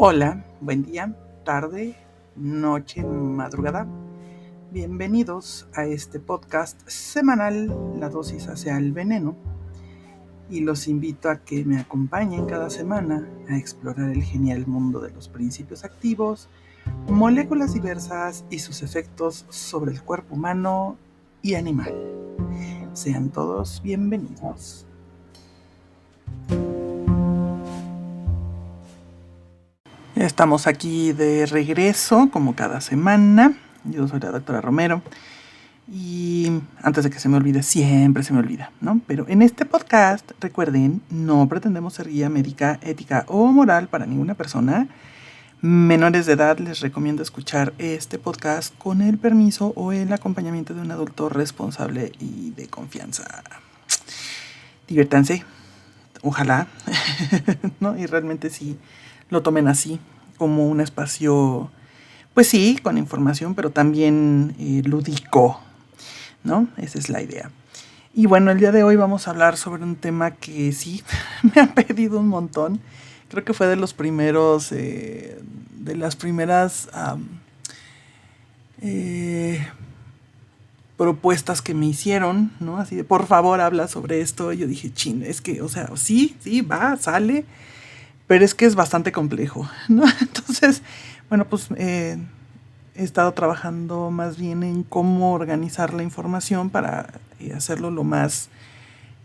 Hola, buen día, tarde, noche, madrugada. Bienvenidos a este podcast semanal, La dosis hacia el veneno. Y los invito a que me acompañen cada semana a explorar el genial mundo de los principios activos, moléculas diversas y sus efectos sobre el cuerpo humano y animal. Sean todos bienvenidos. Estamos aquí de regreso, como cada semana. Yo soy la doctora Romero. Y antes de que se me olvide, siempre se me olvida, ¿no? Pero en este podcast, recuerden, no pretendemos ser guía médica, ética o moral para ninguna persona. Menores de edad, les recomiendo escuchar este podcast con el permiso o el acompañamiento de un adulto responsable y de confianza. Diviértanse, ojalá, ¿no? Y realmente sí lo tomen así, como un espacio, pues sí, con información, pero también lúdico, ¿no? Esa es la idea. Y bueno, el día de hoy vamos a hablar sobre un tema que sí, me han pedido un montón. Creo que fue de los primeros, de las primeras propuestas que me hicieron, ¿no? Así de, por favor, habla sobre esto. Y yo dije, chin, es que, o sea, sí, va, sale, pero es que es bastante complejo, ¿no? Entonces, bueno, pues he estado trabajando más bien en cómo organizar la información para hacerlo lo más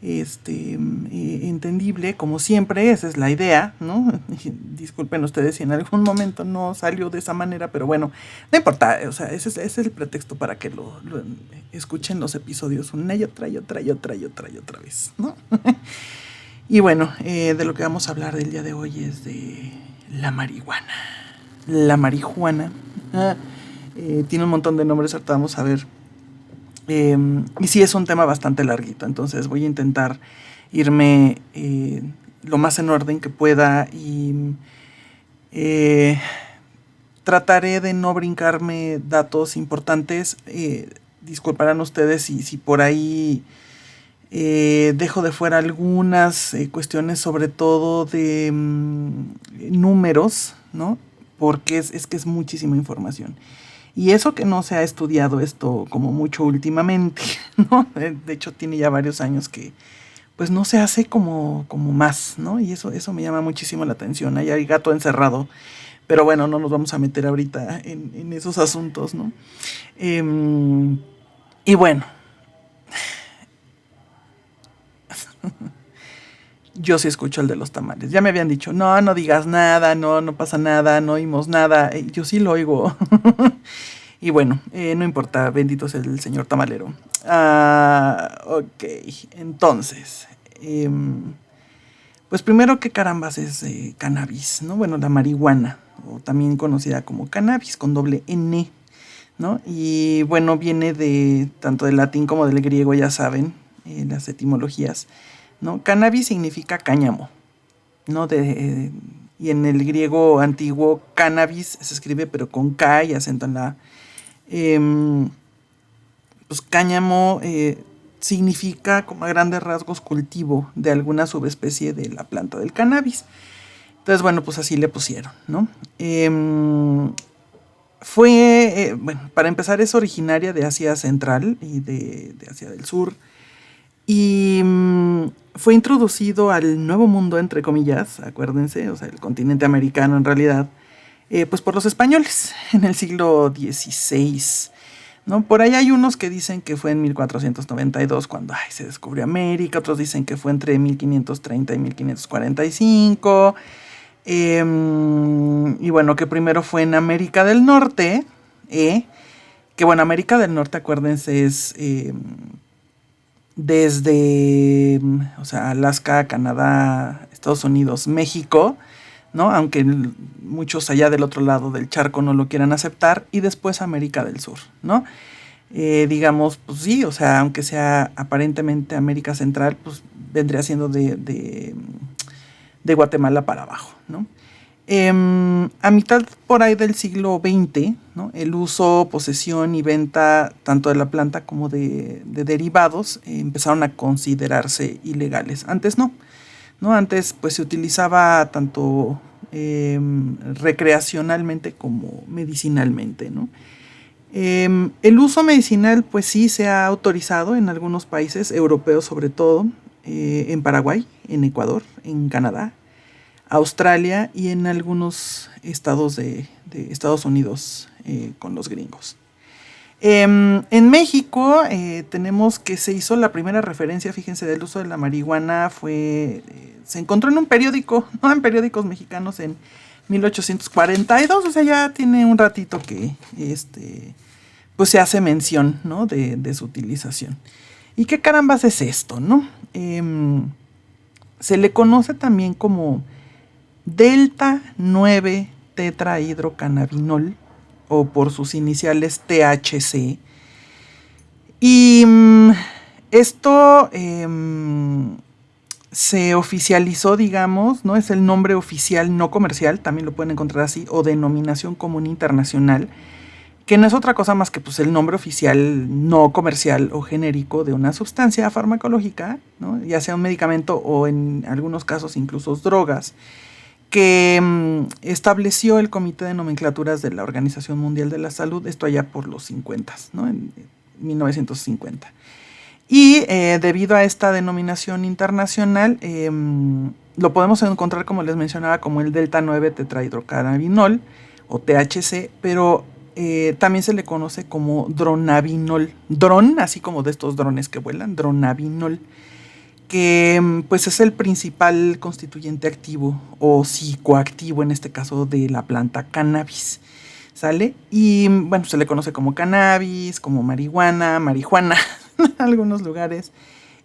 entendible, como siempre. Esa es la idea, ¿no? Disculpen ustedes si en algún momento no salió de esa manera, pero bueno, no importa, o sea, ese es el pretexto para que lo escuchen los episodios una y otra vez, ¿no? Y bueno, de lo que vamos a hablar del día de hoy es de la marihuana. La marihuana tiene un montón de nombres, ahorita vamos a ver. Y sí es un tema bastante larguito, entonces voy a intentar irme lo más en orden que pueda y trataré de no brincarme datos importantes. Disculparán ustedes si por ahí dejo de fuera algunas cuestiones, sobre todo de números, ¿no? Porque es que es muchísima información. Y eso que no se ha estudiado esto como mucho últimamente, ¿no? De hecho, tiene ya varios años que pues no se hace como más, ¿no? Y eso me llama muchísimo la atención. Ahí hay gato encerrado. Pero bueno, no nos vamos a meter ahorita en esos asuntos, ¿no? Y bueno, yo sí escucho el de los tamales. Ya me habían dicho, no digas nada, no pasa nada, no oímos nada. Yo sí lo oigo. Y bueno, no importa, bendito es el señor tamalero. Ok, entonces, pues primero, ¿qué carambas es cannabis? ¿No? Bueno, la marihuana, o también conocida como cannabis, con doble N, ¿no? Y bueno, viene de tanto del latín como del griego, ya saben, las etimologías, ¿no? Cannabis significa cáñamo, ¿no? Y en el griego antiguo, cannabis se escribe pero con K y acento en la A. Pues cáñamo significa, como a grandes rasgos, cultivo de alguna subespecie de la planta del cannabis. Entonces, bueno, pues así le pusieron, ¿no? Bueno, para empezar, es originaria de Asia Central y de Asia del Sur. Y fue introducido al Nuevo Mundo, entre comillas, acuérdense, o sea, el continente americano en realidad, pues por los españoles en el siglo XVI, ¿no? Por ahí hay unos que dicen que fue en 1492 cuando se descubrió América, otros dicen que fue entre 1530 y 1545, y bueno, que primero fue en América del Norte, que bueno, América del Norte, acuérdense, es desde, o sea, Alaska, Canadá, Estados Unidos, México, ¿no? Aunque muchos allá del otro lado del charco no lo quieran aceptar, y después América del Sur, ¿no? Digamos, pues sí, o sea, aunque sea aparentemente América Central, pues vendría siendo de Guatemala para abajo, ¿no? A mitad por ahí del siglo XX, ¿no? El uso, posesión y venta tanto de la planta como de derivados empezaron a considerarse ilegales. Antes no, ¿no? Antes pues se utilizaba tanto recreacionalmente como medicinalmente, ¿no? El uso medicinal, pues sí, se ha autorizado en algunos países europeos, sobre todo, en Paraguay, en Ecuador, en Canadá, Australia y en algunos estados de Estados Unidos con los gringos. En México tenemos que se hizo la primera referencia, fíjense, del uso de la marihuana se encontró en un periódico, no en periódicos mexicanos en 1842, o sea, ya tiene un ratito que pues se hace mención, ¿no? de su utilización. ¿Y qué carambas es esto, no? Se le conoce también como delta 9 tetrahidrocannabinol o por sus iniciales THC. Y esto se oficializó, digamos, ¿no? Es el nombre oficial no comercial, también lo pueden encontrar así, o denominación común internacional, que no es otra cosa más que pues, el nombre oficial no comercial o genérico de una sustancia farmacológica, ¿no? Ya sea un medicamento o en algunos casos incluso drogas, que estableció el Comité de Nomenclaturas de la Organización Mundial de la Salud, esto allá por los 50, ¿no? En 1950. Y debido a esta denominación internacional, lo podemos encontrar, como les mencionaba, como el delta 9 tetrahidrocannabinol o THC, pero también se le conoce como dronabinol. Dron, así como de estos drones que vuelan, dronabinol, que pues es el principal constituyente activo o psicoactivo en este caso de la planta cannabis, ¿sale? Y bueno, se le conoce como cannabis, como marihuana en algunos lugares.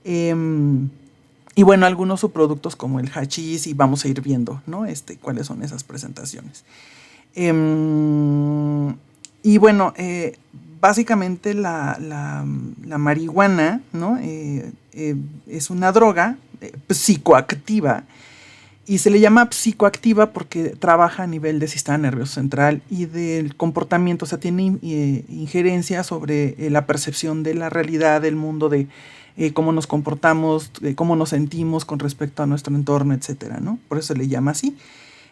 Y bueno, algunos subproductos como el hachís y vamos a ir viendo, ¿no? Cuáles son esas presentaciones. Y bueno, básicamente la marihuana, ¿no? Es una droga psicoactiva y se le llama psicoactiva porque trabaja a nivel del sistema nervioso central y del comportamiento, o sea, tiene injerencia sobre la percepción de la realidad, del mundo, de cómo nos comportamos, de cómo nos sentimos con respecto a nuestro entorno, etcétera, ¿no? Por eso se le llama así.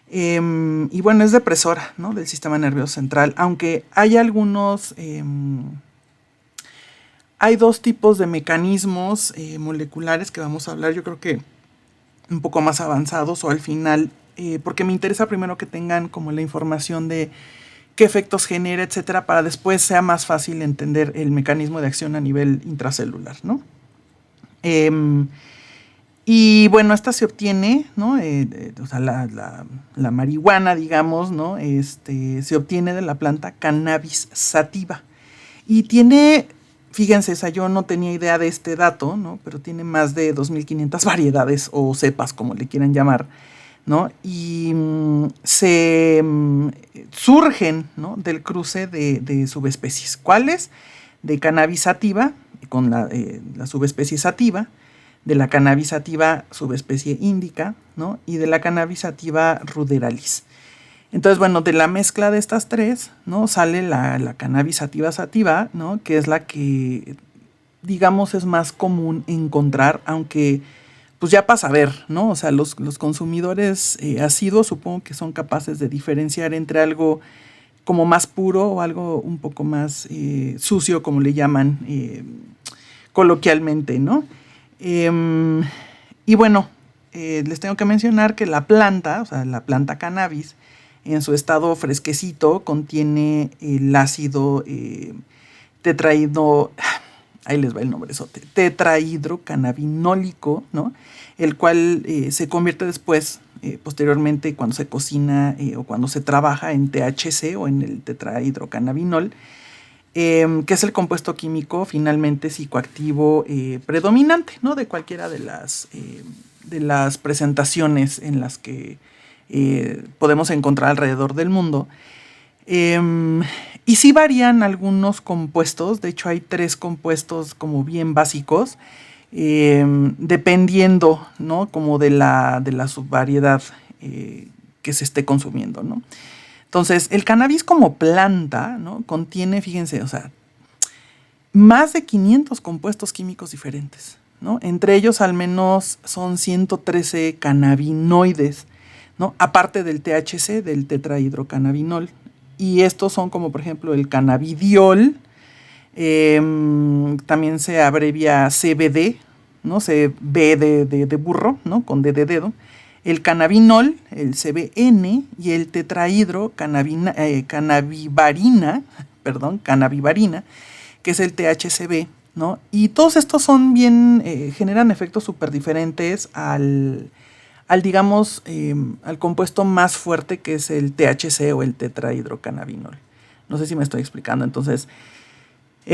Y bueno, es depresora, ¿no? Del sistema nervioso central, aunque hay algunos... hay dos tipos de mecanismos moleculares que vamos a hablar, yo creo que un poco más avanzados o al final, porque me interesa primero que tengan como la información de qué efectos genera, etcétera, para después sea más fácil entender el mecanismo de acción a nivel intracelular, ¿no? Y bueno, esta se obtiene, ¿no? O sea, la marihuana, digamos, ¿no? Se obtiene de la planta Cannabis sativa. Y tiene, fíjense, o sea, yo no tenía idea de este dato, ¿no? Pero tiene más de 2.500 variedades o cepas, como le quieran llamar, ¿no? Y surgen, ¿no? Del cruce de subespecies. ¿Cuáles? De Cannabis sativa, con la subespecie sativa, de la Cannabis sativa subespecie indica, ¿no? Y de la Cannabis sativa ruderalis. Entonces, bueno, de la mezcla de estas tres, ¿no? Sale la Cannabis sativa, ¿no? Que es la que, digamos, es más común encontrar, aunque, pues ya pasa a ver, ¿no? O sea, los consumidores asiduos supongo que son capaces de diferenciar entre algo como más puro o algo un poco más sucio, como le llaman coloquialmente, ¿no? Y bueno, les tengo que mencionar que la planta, o sea, la planta cannabis, en su estado fresquecito, contiene el ácido ahí les va el nombre, tetrahidrocannabinólico, ¿no? El cual se convierte después, posteriormente, cuando se cocina o cuando se trabaja en THC o en el tetrahidrocannabinol, que es el compuesto químico finalmente psicoactivo predominante, ¿no? De cualquiera de las presentaciones en las que podemos encontrar alrededor del mundo. Y sí varían algunos compuestos, de hecho hay 3 compuestos como bien básicos, dependiendo, ¿no? Como de la subvariedad que se esté consumiendo, ¿no? Entonces, el cannabis como planta, ¿no? Contiene, fíjense, o sea, más de 500 compuestos químicos diferentes, ¿no? Entre ellos al menos son 113 cannabinoides, ¿no? Aparte del THC, del tetrahidrocannabinol. Y estos son como por ejemplo el cannabidiol, también se abrevia CBD, ¿no? CB de burro, ¿no? Con D de dedo. El cannabinol, el CBN y el cannabivarina, que es el THCB, ¿no? Y todos estos son bien, generan efectos súper diferentes digamos, al compuesto más fuerte que es el THC o el tetrahidrocannabinol. No sé si me estoy explicando. Entonces,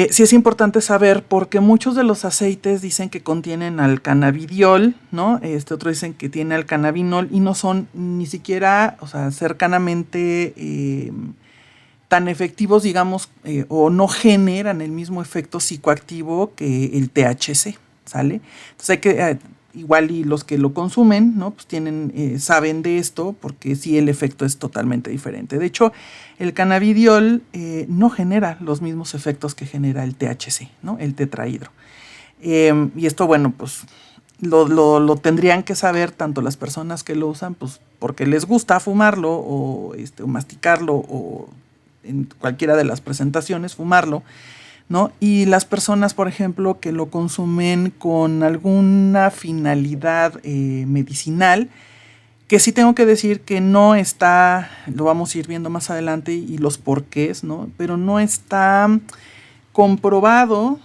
sí es importante saber porque muchos de los aceites dicen que contienen al cannabidiol, ¿no? Otros dicen que tiene al cannabinol y no son ni siquiera, o sea, cercanamente tan efectivos, digamos, o no generan el mismo efecto psicoactivo que el THC, ¿sale? Entonces hay que, igual y los que lo consumen, ¿no? Pues saben de esto porque sí el efecto es totalmente diferente. De hecho, el cannabidiol no genera los mismos efectos que genera el THC, ¿no? El tetrahidro. Y esto, bueno, pues lo tendrían que saber tanto las personas que lo usan, pues porque les gusta fumarlo o masticarlo o en cualquiera de las presentaciones fumarlo, ¿no? Y las personas, por ejemplo, que lo consumen con alguna finalidad medicinal, que sí tengo que decir que no está, lo vamos a ir viendo más adelante y los porqués, ¿no? Pero no está comprobado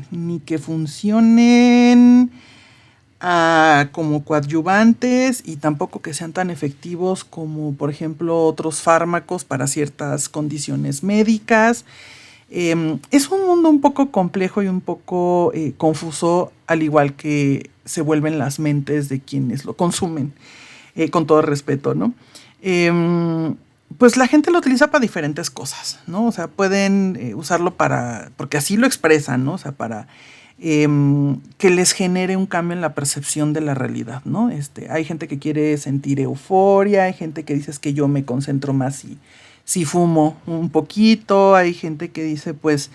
ni que funcionen como coadyuvantes y tampoco que sean tan efectivos como, por ejemplo, otros fármacos para ciertas condiciones médicas. Es un mundo un poco complejo y un poco confuso, al igual que se vuelven las mentes de quienes lo consumen, con todo respeto, ¿no? Pues la gente lo utiliza para diferentes cosas, ¿no? O sea, pueden usarlo porque así lo expresan, ¿no? O sea, para que les genere un cambio en la percepción de la realidad, ¿no? Hay gente que quiere sentir euforia, hay gente que dice que yo me concentro más si fumo un poquito, hay gente que dice pues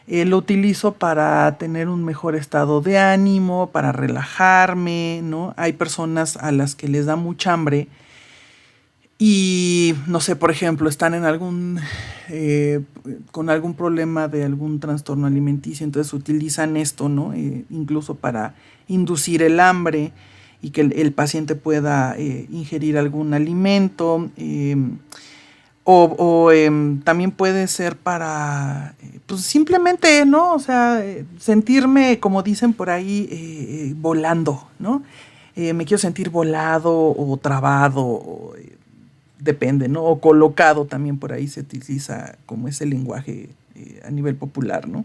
lo utilizo para tener un mejor estado de ánimo, para relajarme, ¿no? Hay personas a las que les da mucha hambre y no sé, por ejemplo, están con algún problema de algún trastorno alimenticio, entonces utilizan esto, ¿no? Incluso para inducir el hambre y que el paciente pueda ingerir algún alimento. También puede ser para, pues simplemente, ¿no? O sea, sentirme, como dicen por ahí, volando, ¿no? Me quiero sentir volado o trabado, depende, ¿no? O colocado también por ahí se utiliza como ese lenguaje a nivel popular, ¿no?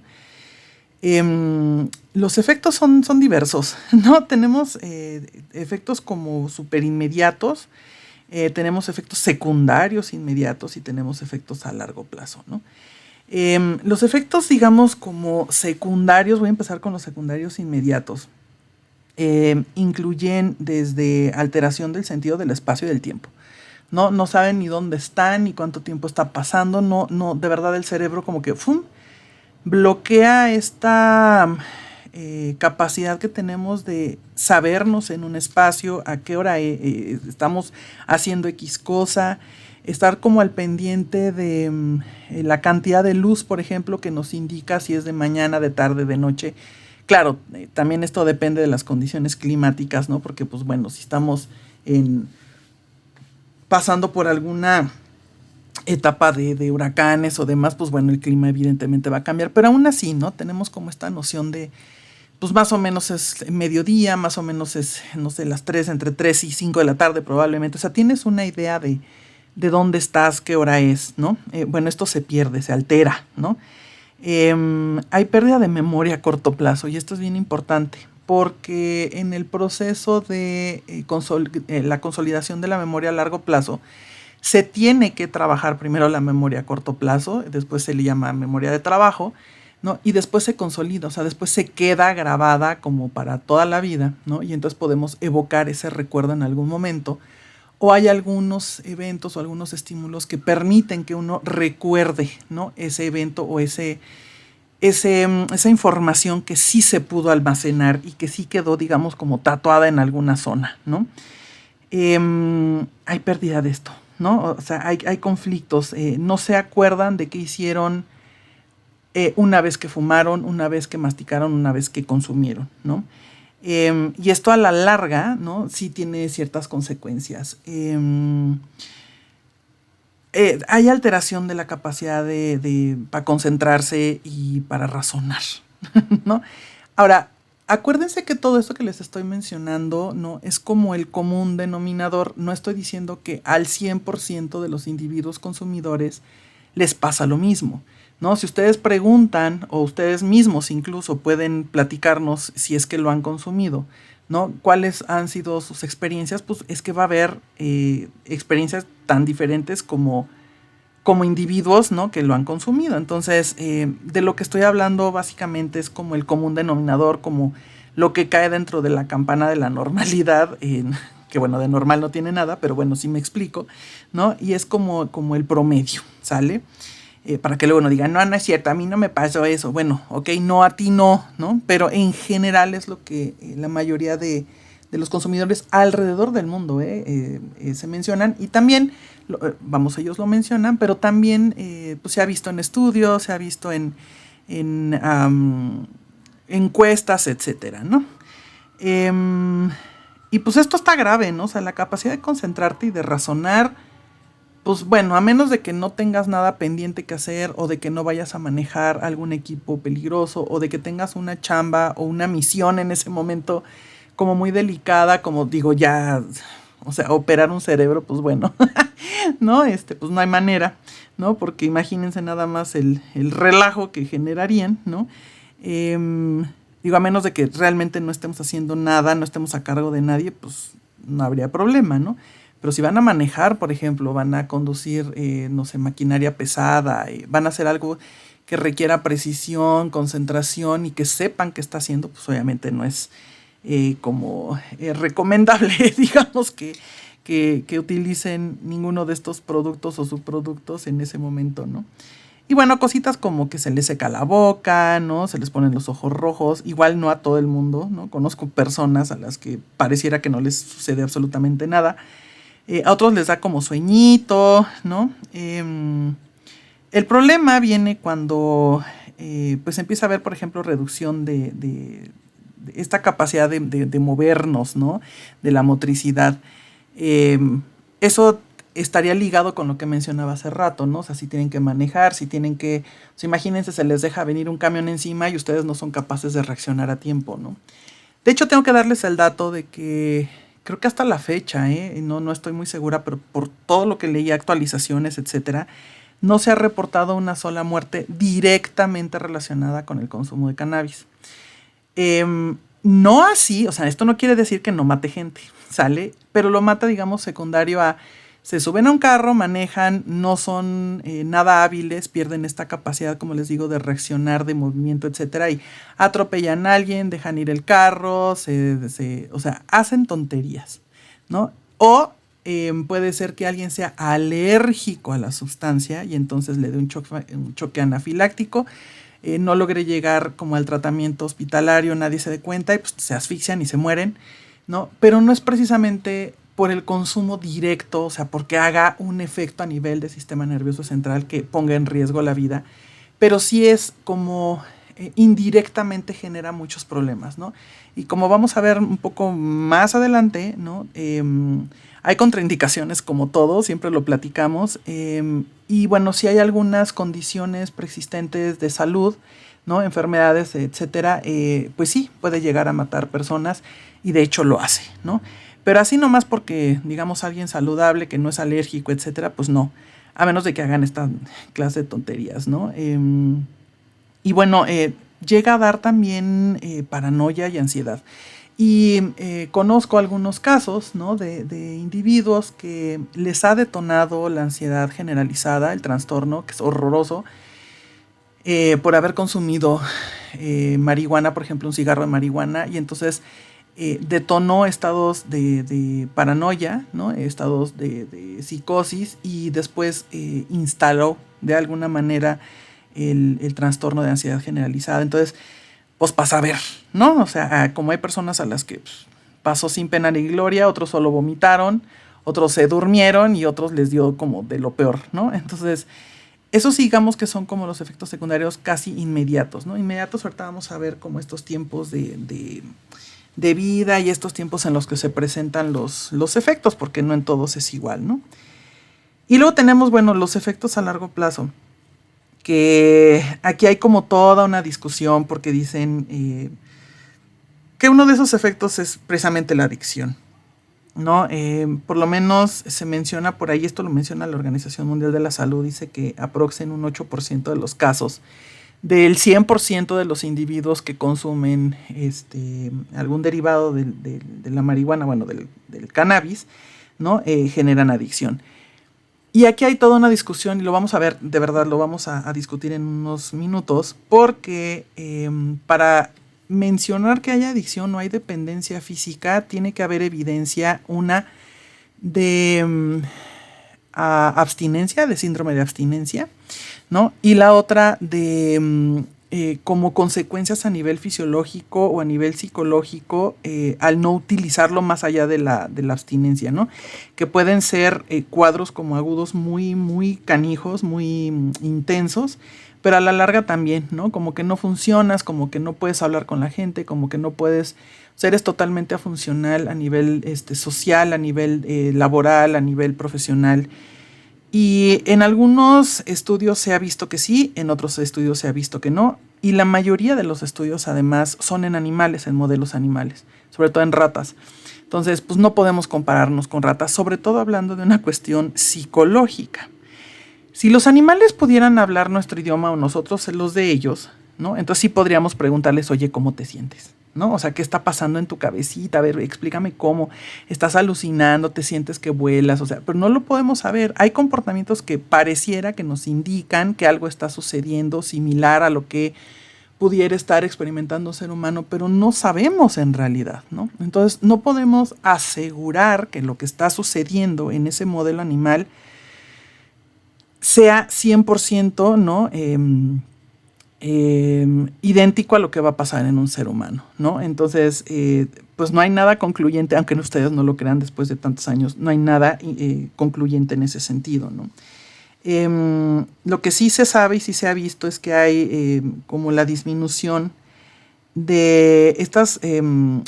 Los efectos son diversos, ¿no? Tenemos efectos como súper inmediatos, tenemos efectos secundarios inmediatos y tenemos efectos a largo plazo, ¿no? Los efectos, digamos, como secundarios, voy a empezar con los secundarios inmediatos, incluyen desde alteración del sentido del espacio y del tiempo. No saben ni dónde están, ni cuánto tiempo está pasando, no, de verdad el cerebro como que bloquea esta capacidad que tenemos de sabernos en un espacio, a qué hora estamos haciendo X cosa, estar como al pendiente de la cantidad de luz, por ejemplo, que nos indica si es de mañana, de tarde, de noche. Claro, también esto depende de las condiciones climáticas, ¿no? Porque, pues bueno, si estamos pasando por alguna etapa de huracanes o demás, pues bueno, el clima evidentemente va a cambiar, pero aún así, ¿no? Tenemos como esta noción de, pues más o menos es mediodía, más o menos es, no sé, entre 3 y 5 de la tarde probablemente, o sea, tienes una idea de dónde estás, qué hora es, ¿no? Bueno, esto se pierde, se altera, ¿no? Hay pérdida de memoria a corto plazo y esto es bien importante porque en el proceso de la consolidación de la memoria a largo plazo se tiene que trabajar primero la memoria a corto plazo, después se le llama memoria de trabajo, ¿no? Y después se consolida, o sea, después se queda grabada como para toda la vida, ¿no? Y entonces podemos evocar ese recuerdo en algún momento. O hay algunos eventos o algunos estímulos que permiten que uno recuerde, ¿no? Ese evento o esa información que sí se pudo almacenar y que sí quedó, digamos, como tatuada en alguna zona, ¿no? hay pérdida de esto, ¿no? O sea, hay conflictos, no se acuerdan de qué hicieron una vez que fumaron, una vez que masticaron, una vez que consumieron, ¿no? Y esto a la larga, ¿no? Sí tiene ciertas consecuencias. Hay alteración de la capacidad para concentrarse y para razonar, ¿no? Ahora, acuérdense que todo esto que les estoy mencionando, ¿no? Es como el común denominador. No estoy diciendo que al 100% de los individuos consumidores les pasa lo mismo, ¿no? Si ustedes preguntan, o ustedes mismos incluso pueden platicarnos si es que lo han consumido, ¿no? ¿Cuáles han sido sus experiencias? Pues es que va a haber experiencias tan diferentes como individuos, ¿no? Que lo han consumido. Entonces, de lo que estoy hablando básicamente es como el común denominador, como lo que cae dentro de la campana de la normalidad, que bueno, de normal no tiene nada, pero bueno, sí me explico, ¿no? Y es como el promedio, ¿sale? Para que luego no digan, no, no es cierto, a mí no me pasó eso. Bueno, ok, no, a ti no, ¿no? Pero en general es lo que la mayoría de los consumidores alrededor del mundo se mencionan. Y también, vamos, ellos lo mencionan, pero también pues se ha visto en estudios, se ha visto en encuestas, etcétera, ¿no? Y pues esto está grave, ¿no? O sea, la capacidad de concentrarte y de razonar, pues bueno, a menos de que no tengas nada pendiente que hacer, o de que no vayas a manejar algún equipo peligroso, o de que tengas una chamba o una misión en ese momento como muy delicada, como digo, ya, o sea, operar un cerebro, pues bueno, ¿no? Pues no hay manera, ¿no? Porque imagínense nada más el relajo que generarían, ¿no? Digo, a menos de que realmente no estemos haciendo nada, no estemos a cargo de nadie, pues no habría problema, ¿no? Pero si van a manejar, por ejemplo, van a conducir, no sé, maquinaria pesada, van a hacer algo que requiera precisión, concentración y que sepan qué está haciendo, pues obviamente no es como recomendable, digamos, que utilicen ninguno de estos productos o subproductos en ese momento, ¿no? Y bueno, cositas como que se les seca la boca, ¿no? Se les ponen los ojos rojos. Igual no a todo el mundo, ¿no? Conozco personas a las que pareciera que no les sucede absolutamente nada. A otros les da como sueñito, ¿no? El problema viene cuando pues empieza a haber, por ejemplo, reducción de esta capacidad de movernos, ¿no? De la motricidad. Eso estaría ligado con lo que mencionaba hace rato, ¿no? O sea, si tienen que manejar, si tienen que... O sea, imagínense, se les deja venir un camión encima y ustedes no son capaces de reaccionar a tiempo, ¿no? De hecho, tengo que darles el dato de que creo que hasta la fecha, no estoy muy segura, pero por todo lo que leí, actualizaciones, etcétera, no se ha reportado una sola muerte directamente relacionada con el consumo de cannabis. No así, o sea, esto no quiere decir que no mate gente, ¿sale? Pero lo mata, digamos, secundario a... Se suben a un carro, manejan, no son nada hábiles, pierden esta capacidad, como les digo, de reaccionar, de movimiento, etcétera, y atropellan a alguien, dejan ir el carro, o sea, hacen tonterías, ¿no? O puede ser que alguien sea alérgico a la sustancia y entonces le dé un choque anafiláctico, no logre llegar como al tratamiento hospitalario, nadie se dé cuenta y pues se asfixian y se mueren, ¿no? Pero no es precisamente por el consumo directo, o sea, porque haga un efecto a nivel del sistema nervioso central que ponga en riesgo la vida, pero sí es como indirectamente genera muchos problemas, ¿no? Y como vamos a ver un poco más adelante, ¿no? Hay contraindicaciones como todo, siempre lo platicamos, y bueno, si hay algunas condiciones preexistentes de salud, ¿no? Enfermedades, etcétera, pues sí, puede llegar a matar personas y de hecho lo hace, ¿no? Pero así nomás porque, digamos, alguien saludable que no es alérgico, etcétera, pues no. A menos de que hagan esta clase de tonterías, ¿no? Y bueno, llega a dar también paranoia y ansiedad. Y conozco algunos casos, ¿no? de individuos que les ha detonado la ansiedad generalizada, el trastorno, que es horroroso, por haber consumido marihuana, por ejemplo, un cigarro de marihuana, y entonces detonó estados de paranoia, ¿no? Estados de psicosis, y después instaló de alguna manera el trastorno de ansiedad generalizada. Entonces, pues pasa a ver, ¿no? O sea, como hay personas a las que pues, pasó sin pena ni gloria, otros solo vomitaron, otros se durmieron y otros les dio como de lo peor, ¿no? Entonces, esos digamos que son como los efectos secundarios casi inmediatos, ¿no? Inmediatos, ahorita vamos a ver como estos tiempos de vida y estos tiempos en los que se presentan los efectos, porque no en todos es igual, ¿no? Y luego tenemos, bueno, los efectos a largo plazo, que aquí hay como toda una discusión porque dicen que uno de esos efectos es precisamente la adicción, ¿no? Por lo menos se menciona por ahí, esto lo menciona la Organización Mundial de la Salud, dice que aproximadamente un 8% de los casos del 100% de los individuos que consumen algún derivado de la marihuana, bueno, del cannabis, ¿no? Generan adicción. Y aquí hay toda una discusión y lo vamos a ver, de verdad, lo vamos a discutir en unos minutos, porque para mencionar que haya adicción o hay dependencia física, tiene que haber evidencia, una de abstinencia, de síndrome de abstinencia, ¿no? Y la otra de como consecuencias a nivel fisiológico o a nivel psicológico al no utilizarlo más allá de la abstinencia, ¿no? Que pueden ser cuadros como agudos muy, muy canijos, muy intensos, pero a la larga también, ¿no? Como que no funcionas, como que no puedes hablar con la gente, como que no puedes, o sea, eres totalmente afuncional a nivel social, a nivel laboral, a nivel profesional. Y en algunos estudios se ha visto que sí, en otros estudios se ha visto que no. Y la mayoría de los estudios además son en animales, en modelos animales, sobre todo en ratas. Entonces, pues no podemos compararnos con ratas, sobre todo hablando de una cuestión psicológica. Si los animales pudieran hablar nuestro idioma o nosotros los de ellos, ¿no? Entonces sí podríamos preguntarles, oye, ¿cómo te sientes? ¿No? O sea, ¿qué está pasando en tu cabecita? A ver, explícame cómo. ¿Estás alucinando? ¿Te sientes que vuelas? O sea, pero no lo podemos saber. Hay comportamientos que pareciera que nos indican que algo está sucediendo similar a lo que pudiera estar experimentando un ser humano, pero no sabemos en realidad, ¿no? Entonces, no podemos asegurar que lo que está sucediendo en ese modelo animal sea 100%, ¿no? Idéntico a lo que va a pasar en un ser humano, ¿no? Entonces, pues no hay nada concluyente, aunque ustedes no lo crean después de tantos años, no hay nada concluyente en ese sentido, ¿no? Lo que sí se sabe y sí se ha visto es que hay como la disminución de estas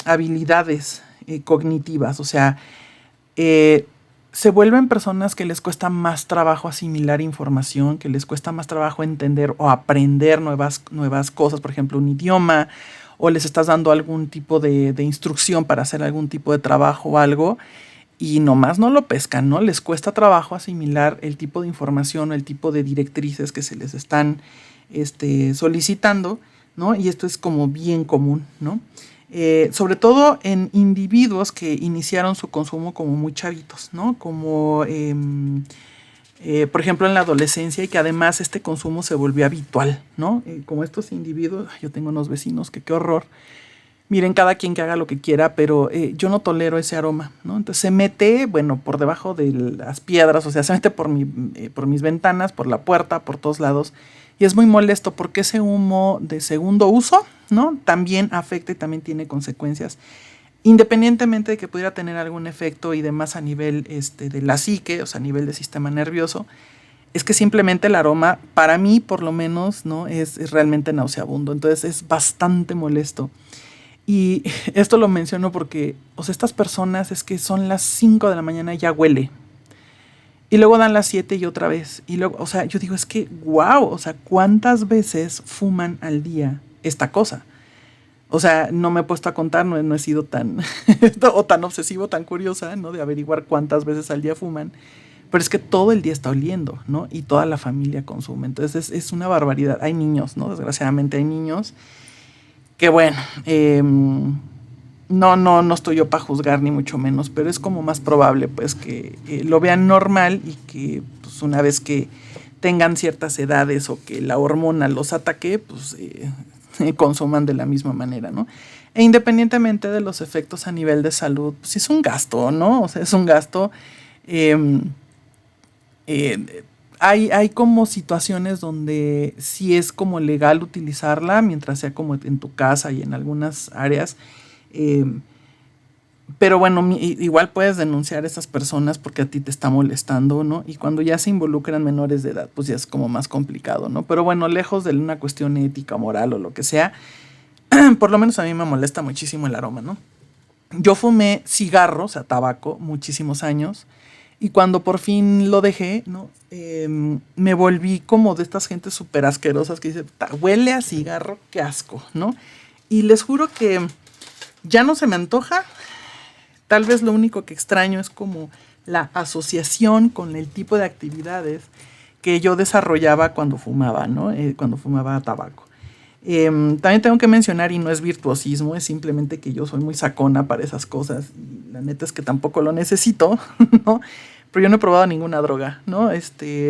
habilidades cognitivas, o sea, se vuelven personas que les cuesta más trabajo asimilar información, que les cuesta más trabajo entender o aprender nuevas cosas, por ejemplo, un idioma, o les estás dando algún tipo de instrucción para hacer algún tipo de trabajo o algo, y nomás no lo pescan, ¿no? Les cuesta trabajo asimilar el tipo de información o el tipo de directrices que se les están solicitando, ¿no? Y esto es como bien común, ¿no? Sobre todo en individuos que iniciaron su consumo como muy chavitos, ¿no? Como, por ejemplo, en la adolescencia y que además este consumo se volvió habitual, ¿no? Como estos individuos, yo tengo unos vecinos que qué horror. Miren, cada quien que haga lo que quiera, pero yo no tolero ese aroma, ¿no? Entonces se mete, bueno, por debajo de las piedras, o sea, se mete por mis ventanas, por la puerta, por todos lados. Y es muy molesto porque ese humo de segundo uso, ¿no? También afecta y también tiene consecuencias. Independientemente de que pudiera tener algún efecto y demás a nivel de la psique, o sea, a nivel del sistema nervioso, es que simplemente el aroma, para mí por lo menos, ¿no? Es realmente nauseabundo. Entonces es bastante molesto. Y esto lo menciono porque, o sea, estas personas es que son las 5 de la mañana y ya huele. Y luego dan las 7 y otra vez. Y luego, o sea, yo digo, es que, wow, o sea, ¿cuántas veces fuman al día esta cosa? O sea, no me he puesto a contar, no he sido tan, o tan obsesivo, tan curiosa, ¿no? De averiguar cuántas veces al día fuman. Pero es que todo el día está oliendo, ¿no? Y toda la familia consume. Entonces es una barbaridad. Hay niños, ¿no? Desgraciadamente hay niños que, bueno, no estoy yo para juzgar ni mucho menos, pero es como más probable pues que lo vean normal y que pues, una vez que tengan ciertas edades o que la hormona los ataque, pues consuman de la misma manera, ¿no? E independientemente de los efectos a nivel de salud, pues es un gasto, ¿no? O sea, es un gasto. Hay como situaciones donde sí es como legal utilizarla, mientras sea como en tu casa y en algunas áreas, Pero bueno, igual puedes denunciar a esas personas porque a ti te está molestando, ¿no? Y cuando ya se involucran menores de edad, pues ya es como más complicado, ¿no? Pero bueno, lejos de una cuestión ética, moral o lo que sea, por lo menos a mí me molesta muchísimo el aroma, ¿no? Yo fumé cigarro, o sea, tabaco, muchísimos años. Y cuando por fin lo dejé, ¿no? Me volví como de estas gentes súper asquerosas que dicen, huele a cigarro, qué asco, ¿no? Y les juro que ya no se me antoja. Tal vez lo único que extraño es como la asociación con el tipo de actividades que yo desarrollaba cuando fumaba, ¿no? Cuando fumaba tabaco. También tengo que mencionar, y no es virtuosismo, es simplemente que yo soy muy sacona para esas cosas. Y la neta es que tampoco lo necesito, ¿no? Pero yo no he probado ninguna droga, ¿no?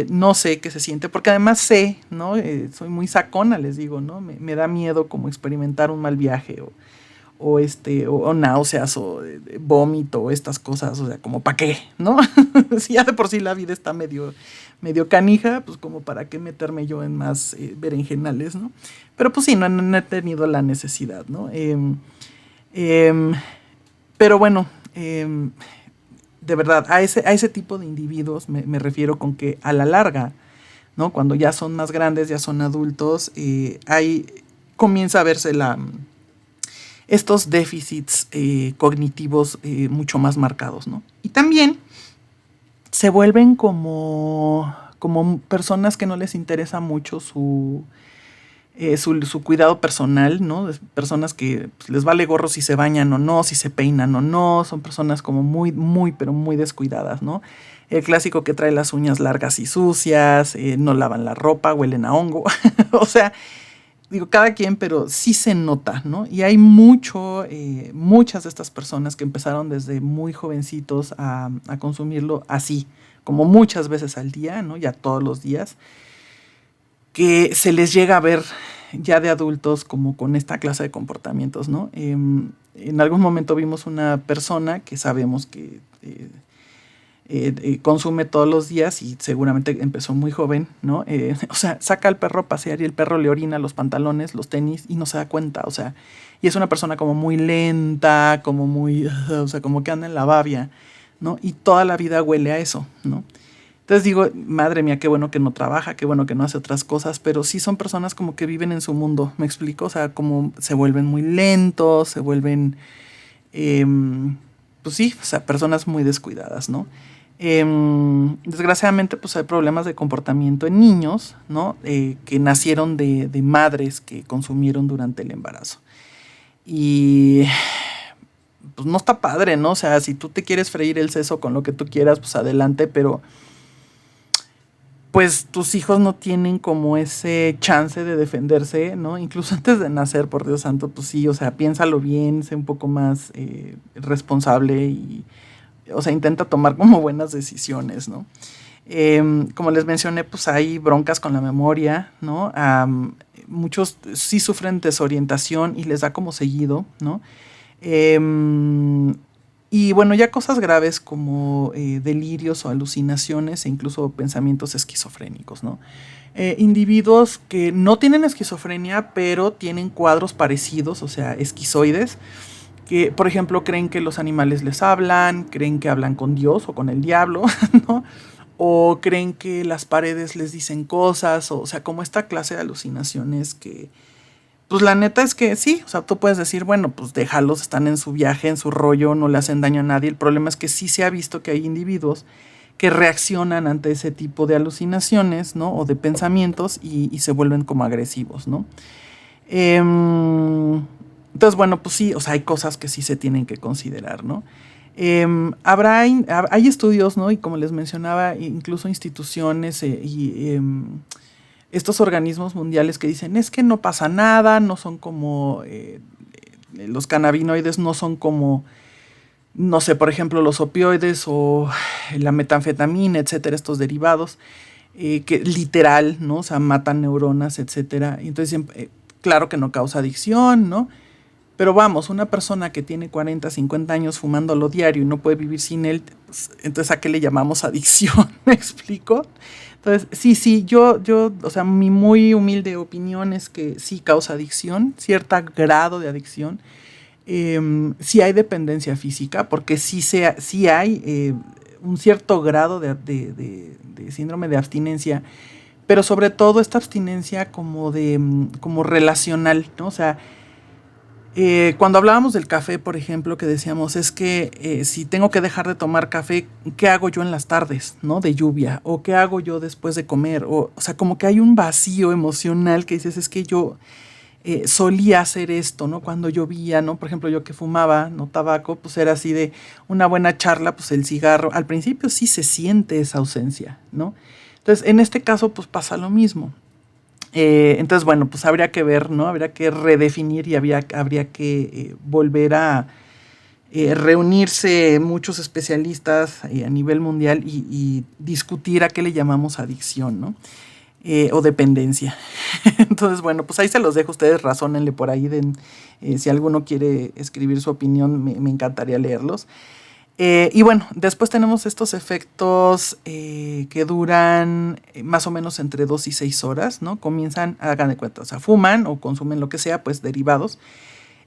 No sé qué se siente, porque además sé, ¿no? Soy muy sacona, les digo, ¿no? Me da miedo como experimentar un mal viaje o náuseas o vómito o estas cosas, o sea, como para qué, ¿no? Si ya de por sí la vida está medio canija, pues como para qué meterme yo en más berenjenales, ¿no? Pero pues sí, no he tenido la necesidad, ¿no? Em, pero bueno, de verdad, a ese tipo de individuos me refiero con que a la larga, ¿no? Cuando ya son más grandes, ya son adultos, ahí comienza a verse estos déficits cognitivos mucho más marcados, ¿no? Y también se vuelven como personas que no les interesa mucho su cuidado personal, ¿no? Personas que pues, les vale gorro si se bañan o no, si se peinan o no, son personas como muy, muy, pero muy descuidadas, ¿no? El clásico que trae las uñas largas y sucias, no lavan la ropa, huelen a hongo, o sea, digo, cada quien, pero sí se nota, ¿no? Y hay muchas de estas personas que empezaron desde muy jovencitos a consumirlo así, como muchas veces al día, ¿no? Ya todos los días, que se les llega a ver ya de adultos como con esta clase de comportamientos, ¿no? En algún momento vimos una persona que sabemos que consume todos los días y seguramente empezó muy joven, ¿no? O sea, saca al perro a pasear y el perro le orina los pantalones, los tenis y no se da cuenta, o sea, y es una persona como muy lenta, como muy, o sea, como que anda en la babia, ¿no? Y toda la vida huele a eso, ¿no? Entonces digo, madre mía, qué bueno que no trabaja, qué bueno que no hace otras cosas, pero sí son personas como que viven en su mundo, ¿me explico? O sea, como se vuelven muy lentos, se vuelven, eh, pues sí, o sea, personas muy descuidadas, ¿no? Desgraciadamente, pues hay problemas de comportamiento en niños, ¿no? Que nacieron de madres que consumieron durante el embarazo. Y pues no está padre, ¿no? O sea, si tú te quieres freír el seso con lo que tú quieras, pues adelante, pero pues tus hijos no tienen como ese chance de defenderse, ¿no? Incluso antes de nacer, por Dios santo, pues sí, o sea, piénsalo bien, sé un poco más responsable y, o sea, intenta tomar como buenas decisiones, ¿no? Como les mencioné, pues hay broncas con la memoria, ¿no? Muchos sí sufren desorientación y les da como seguido, ¿no? Y bueno, ya cosas graves como delirios o alucinaciones e incluso pensamientos esquizofrénicos, ¿no? Individuos que no tienen esquizofrenia, pero tienen cuadros parecidos, o sea, esquizoides, que, por ejemplo, creen que los animales les hablan, creen que hablan con Dios o con el diablo, ¿no? O creen que las paredes les dicen cosas, o sea, como esta clase de alucinaciones que, pues la neta es que sí, o sea, tú puedes decir, bueno, pues déjalos, están en su viaje, en su rollo, no le hacen daño a nadie. El problema es que sí se ha visto que hay individuos que reaccionan ante ese tipo de alucinaciones, ¿no? O de pensamientos y se vuelven como agresivos, ¿no? Entonces, bueno, pues sí, o sea, hay cosas que sí se tienen que considerar, ¿no? Hay estudios, ¿no? Y como les mencionaba, incluso instituciones estos organismos mundiales que dicen es que no pasa nada, no son como los cannabinoides no son como, no sé, por ejemplo, los opioides o la metanfetamina, etcétera, estos derivados, que literal, ¿no? O sea, matan neuronas, etcétera. Y entonces, claro que no causa adicción, ¿no? Pero vamos, una persona que tiene 40, 50 años fumándolo diario y no puede vivir sin él, pues, entonces ¿a qué le llamamos adicción? ¿Me explico? Entonces, sí, yo, o sea, mi muy humilde opinión es que sí causa adicción, cierto grado de adicción. sí hay dependencia física, porque sí hay un cierto grado de síndrome de abstinencia, pero sobre todo esta abstinencia como relacional, ¿no? O sea, cuando hablábamos del café, por ejemplo, que decíamos, es que si tengo que dejar de tomar café, ¿qué hago yo en las tardes, ¿no? De lluvia, o qué hago yo después de comer, o sea, como que hay un vacío emocional que dices, es que yo solía hacer esto, ¿no? Cuando llovía, ¿no? Por ejemplo, yo que fumaba, ¿no? Tabaco, pues era así de una buena charla, pues el cigarro, al principio sí se siente esa ausencia, ¿no? Entonces, en este caso, pues pasa lo mismo. Entonces, bueno, pues habría que ver, ¿no? Habría que redefinir y habría que volver a reunirse muchos especialistas a nivel mundial y discutir a qué le llamamos adicción, ¿no? O dependencia. Entonces, bueno, pues ahí se los dejo, ustedes razónenle por ahí, si alguno quiere escribir su opinión, me encantaría leerlos. Y bueno, después tenemos estos efectos que duran más o menos entre 2 y 6 horas, ¿no? Comienzan, hagan de cuenta, o sea, fuman o consumen lo que sea, pues derivados.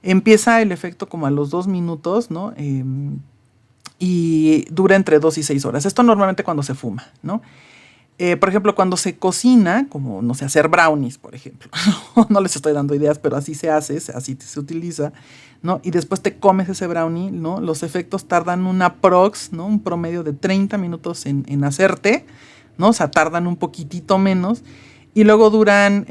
Empieza el efecto como a los 2 minutos, ¿no? Y dura entre 2 y 6 horas. Esto normalmente cuando se fuma, ¿no? Por ejemplo, cuando se cocina, como, no sé, hacer brownies, por ejemplo. No les estoy dando ideas, pero así se hace, así se utiliza, ¿no? Y después te comes ese brownie, ¿no? Los efectos tardan ¿no? Un promedio de 30 minutos en hacerte, ¿no? O sea, tardan un poquitito menos. Y luego duran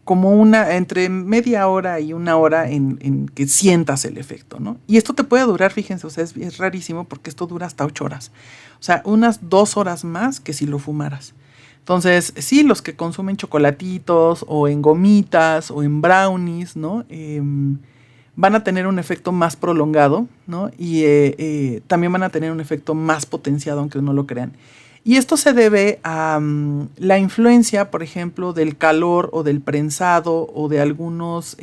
como entre media hora y una hora en que sientas el efecto, ¿no? Y esto te puede durar, fíjense, o sea, es rarísimo porque esto dura hasta 8 horas. O sea, unas 2 horas más que si lo fumaras. Entonces, sí, los que consumen chocolatitos o en gomitas o en brownies, ¿no? Van a tener un efecto más prolongado, ¿no? Y también van a tener un efecto más potenciado, aunque no lo crean. Y esto se debe a la influencia, por ejemplo, del calor o del prensado o de algunos,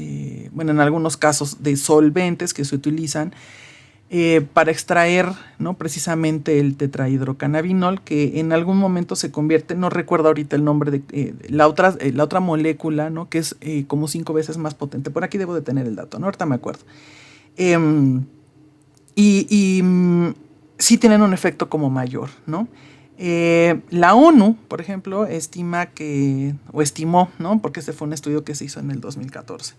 bueno, en algunos casos de solventes que se utilizan para extraer, ¿no? Precisamente el tetrahidrocannabinol, que en algún momento se convierte, no recuerdo ahorita el nombre de la otra molécula, ¿no? Que es como 5 veces más potente. Por aquí debo de tener el dato, ¿no? Ahorita me acuerdo. Sí tienen un efecto como mayor, ¿no? La ONU, por ejemplo, estimó, ¿no? Porque este fue un estudio que se hizo en el 2014,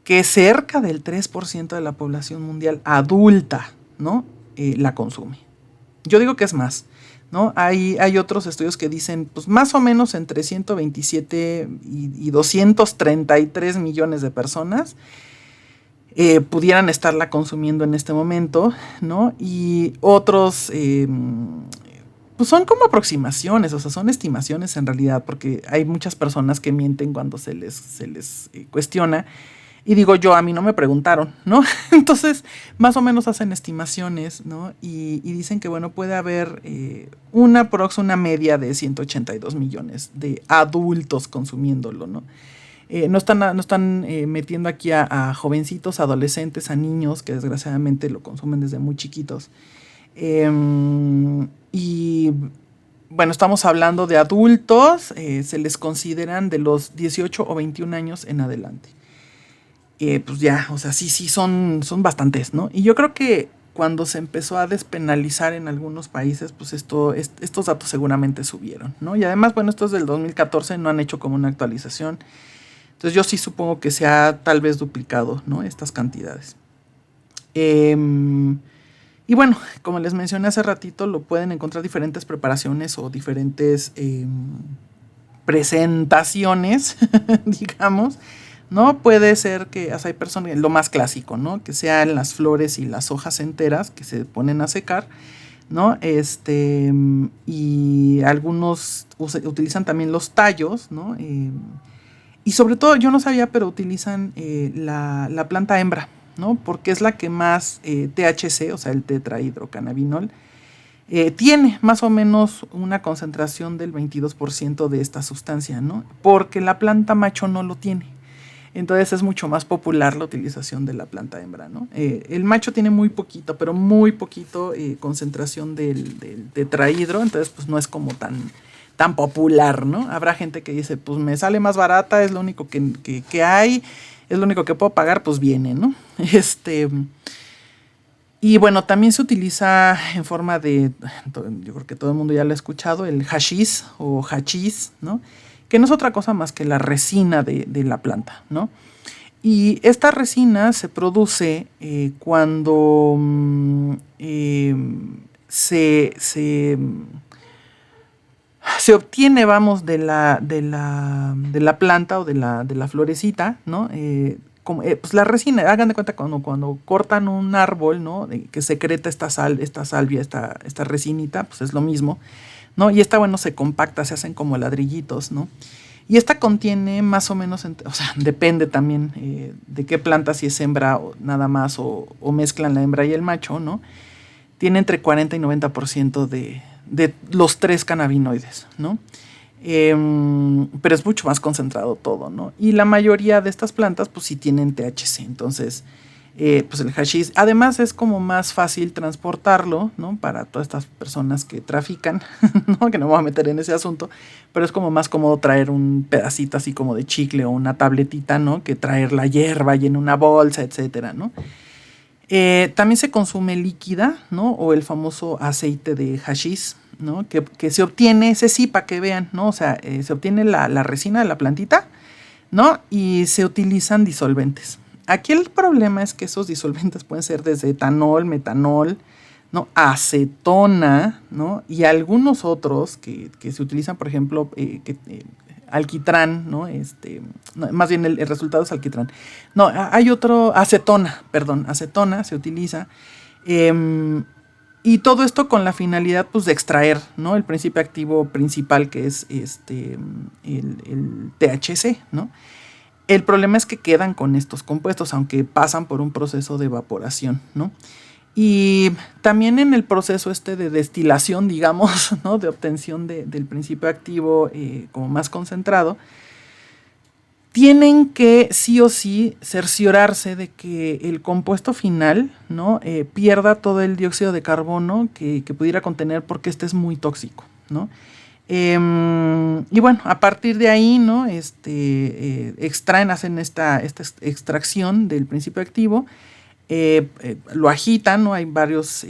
que cerca del 3% de la población mundial adulta, ¿no? La consume. Yo digo que es más, ¿no? Hay otros estudios que dicen, pues más o menos entre 127 y 233 millones de personas pudieran estarla consumiendo en este momento, ¿no? Y otros, pues son como aproximaciones, o sea, son estimaciones en realidad, porque hay muchas personas que mienten cuando se les cuestiona. Y digo yo, a mí no me preguntaron, ¿no? Entonces, más o menos hacen estimaciones, ¿no? Y dicen que, bueno, puede haber una media de 182 millones de adultos consumiéndolo, ¿no? No están metiendo aquí a jovencitos, adolescentes, a niños, que desgraciadamente lo consumen desde muy chiquitos. Y bueno, estamos hablando de adultos, se les consideran de los 18 o 21 años en adelante. Pues ya, o sea, sí, son bastantes, ¿no? Y yo creo que cuando se empezó a despenalizar en algunos países, pues estos datos seguramente subieron, ¿no? Y además, bueno, estos del 2014 no han hecho como una actualización. Entonces yo sí supongo que se ha tal vez duplicado, ¿no? Estas cantidades. Y bueno, como les mencioné hace ratito, lo pueden encontrar diferentes preparaciones o diferentes presentaciones, digamos, ¿no? Puede ser que, o sea, hay personas, lo más clásico, ¿no? Que sean las flores y las hojas enteras que se ponen a secar, ¿no? Y algunos utilizan también los tallos, ¿no? Y sobre todo, yo no sabía, pero utilizan la planta hembra, ¿no? Porque es la que más THC, o sea, el tetrahidrocannabinol, tiene más o menos una concentración del 22% de esta sustancia, ¿no? Porque la planta macho no lo tiene. Entonces es mucho más popular la utilización de la planta hembra, ¿no? El macho tiene muy poquito, pero muy poquito concentración del tetrahidro, entonces pues no es como tan popular, ¿no? Habrá gente que dice, pues me sale más barata, es lo único que hay, es lo único que puedo pagar, pues viene, ¿no? Y bueno, también se utiliza en forma de, yo creo que todo el mundo ya lo ha escuchado, el hashish o hachís, ¿no? Que no es otra cosa más que la resina de la planta, ¿no? Y esta resina se produce cuando se obtiene, vamos, de la planta o de la florecita, ¿no? Pues la resina, hagan de cuenta cuando cortan un árbol, ¿no? Que secreta esta salvia, esta resinita, pues es lo mismo, ¿no? Y esta, bueno, se compacta, se hacen como ladrillitos, ¿no? Y esta contiene más o menos, o sea, depende también de qué planta, si es hembra o nada más, o mezclan la hembra y el macho, ¿no? Tiene entre 40 y 90% de los 3 cannabinoides, ¿no? Pero es mucho más concentrado todo, ¿no? Y la mayoría de estas plantas, pues sí tienen THC, entonces, pues el hashish, además es como más fácil transportarlo, ¿no? Para todas estas personas que trafican, ¿no? Que no me voy a meter en ese asunto, pero es como más cómodo traer un pedacito así como de chicle o una tabletita, ¿no? Que traer la hierba y en una bolsa, etcétera, ¿no? También se consume líquida, ¿no? O el famoso aceite de hashish, ¿no? Que se obtiene, ese sí, para que vean, ¿no? O sea, se obtiene la resina de la plantita, ¿no? Y se utilizan disolventes. Aquí el problema es que esos disolventes pueden ser desde etanol, metanol, ¿no? Acetona, ¿no? Y algunos otros que se utilizan, por ejemplo, alquitrán, ¿no? No, más bien el resultado es alquitrán. No, hay otro, acetona se utiliza. Y todo esto con la finalidad, pues, de extraer, ¿no? El principio activo principal, que es el THC, ¿no? El problema es que quedan con estos compuestos, aunque pasan por un proceso de evaporación, ¿no? Y también en el proceso de destilación, digamos, ¿no? De obtención del principio activo como más concentrado, tienen que sí o sí cerciorarse de que el compuesto final, ¿no? Pierda todo el dióxido de carbono que pudiera contener, porque este es muy tóxico, ¿no? Y bueno, a partir de ahí, ¿no? Extraen, hacen esta extracción del principio activo, lo agitan, ¿no? Hay varios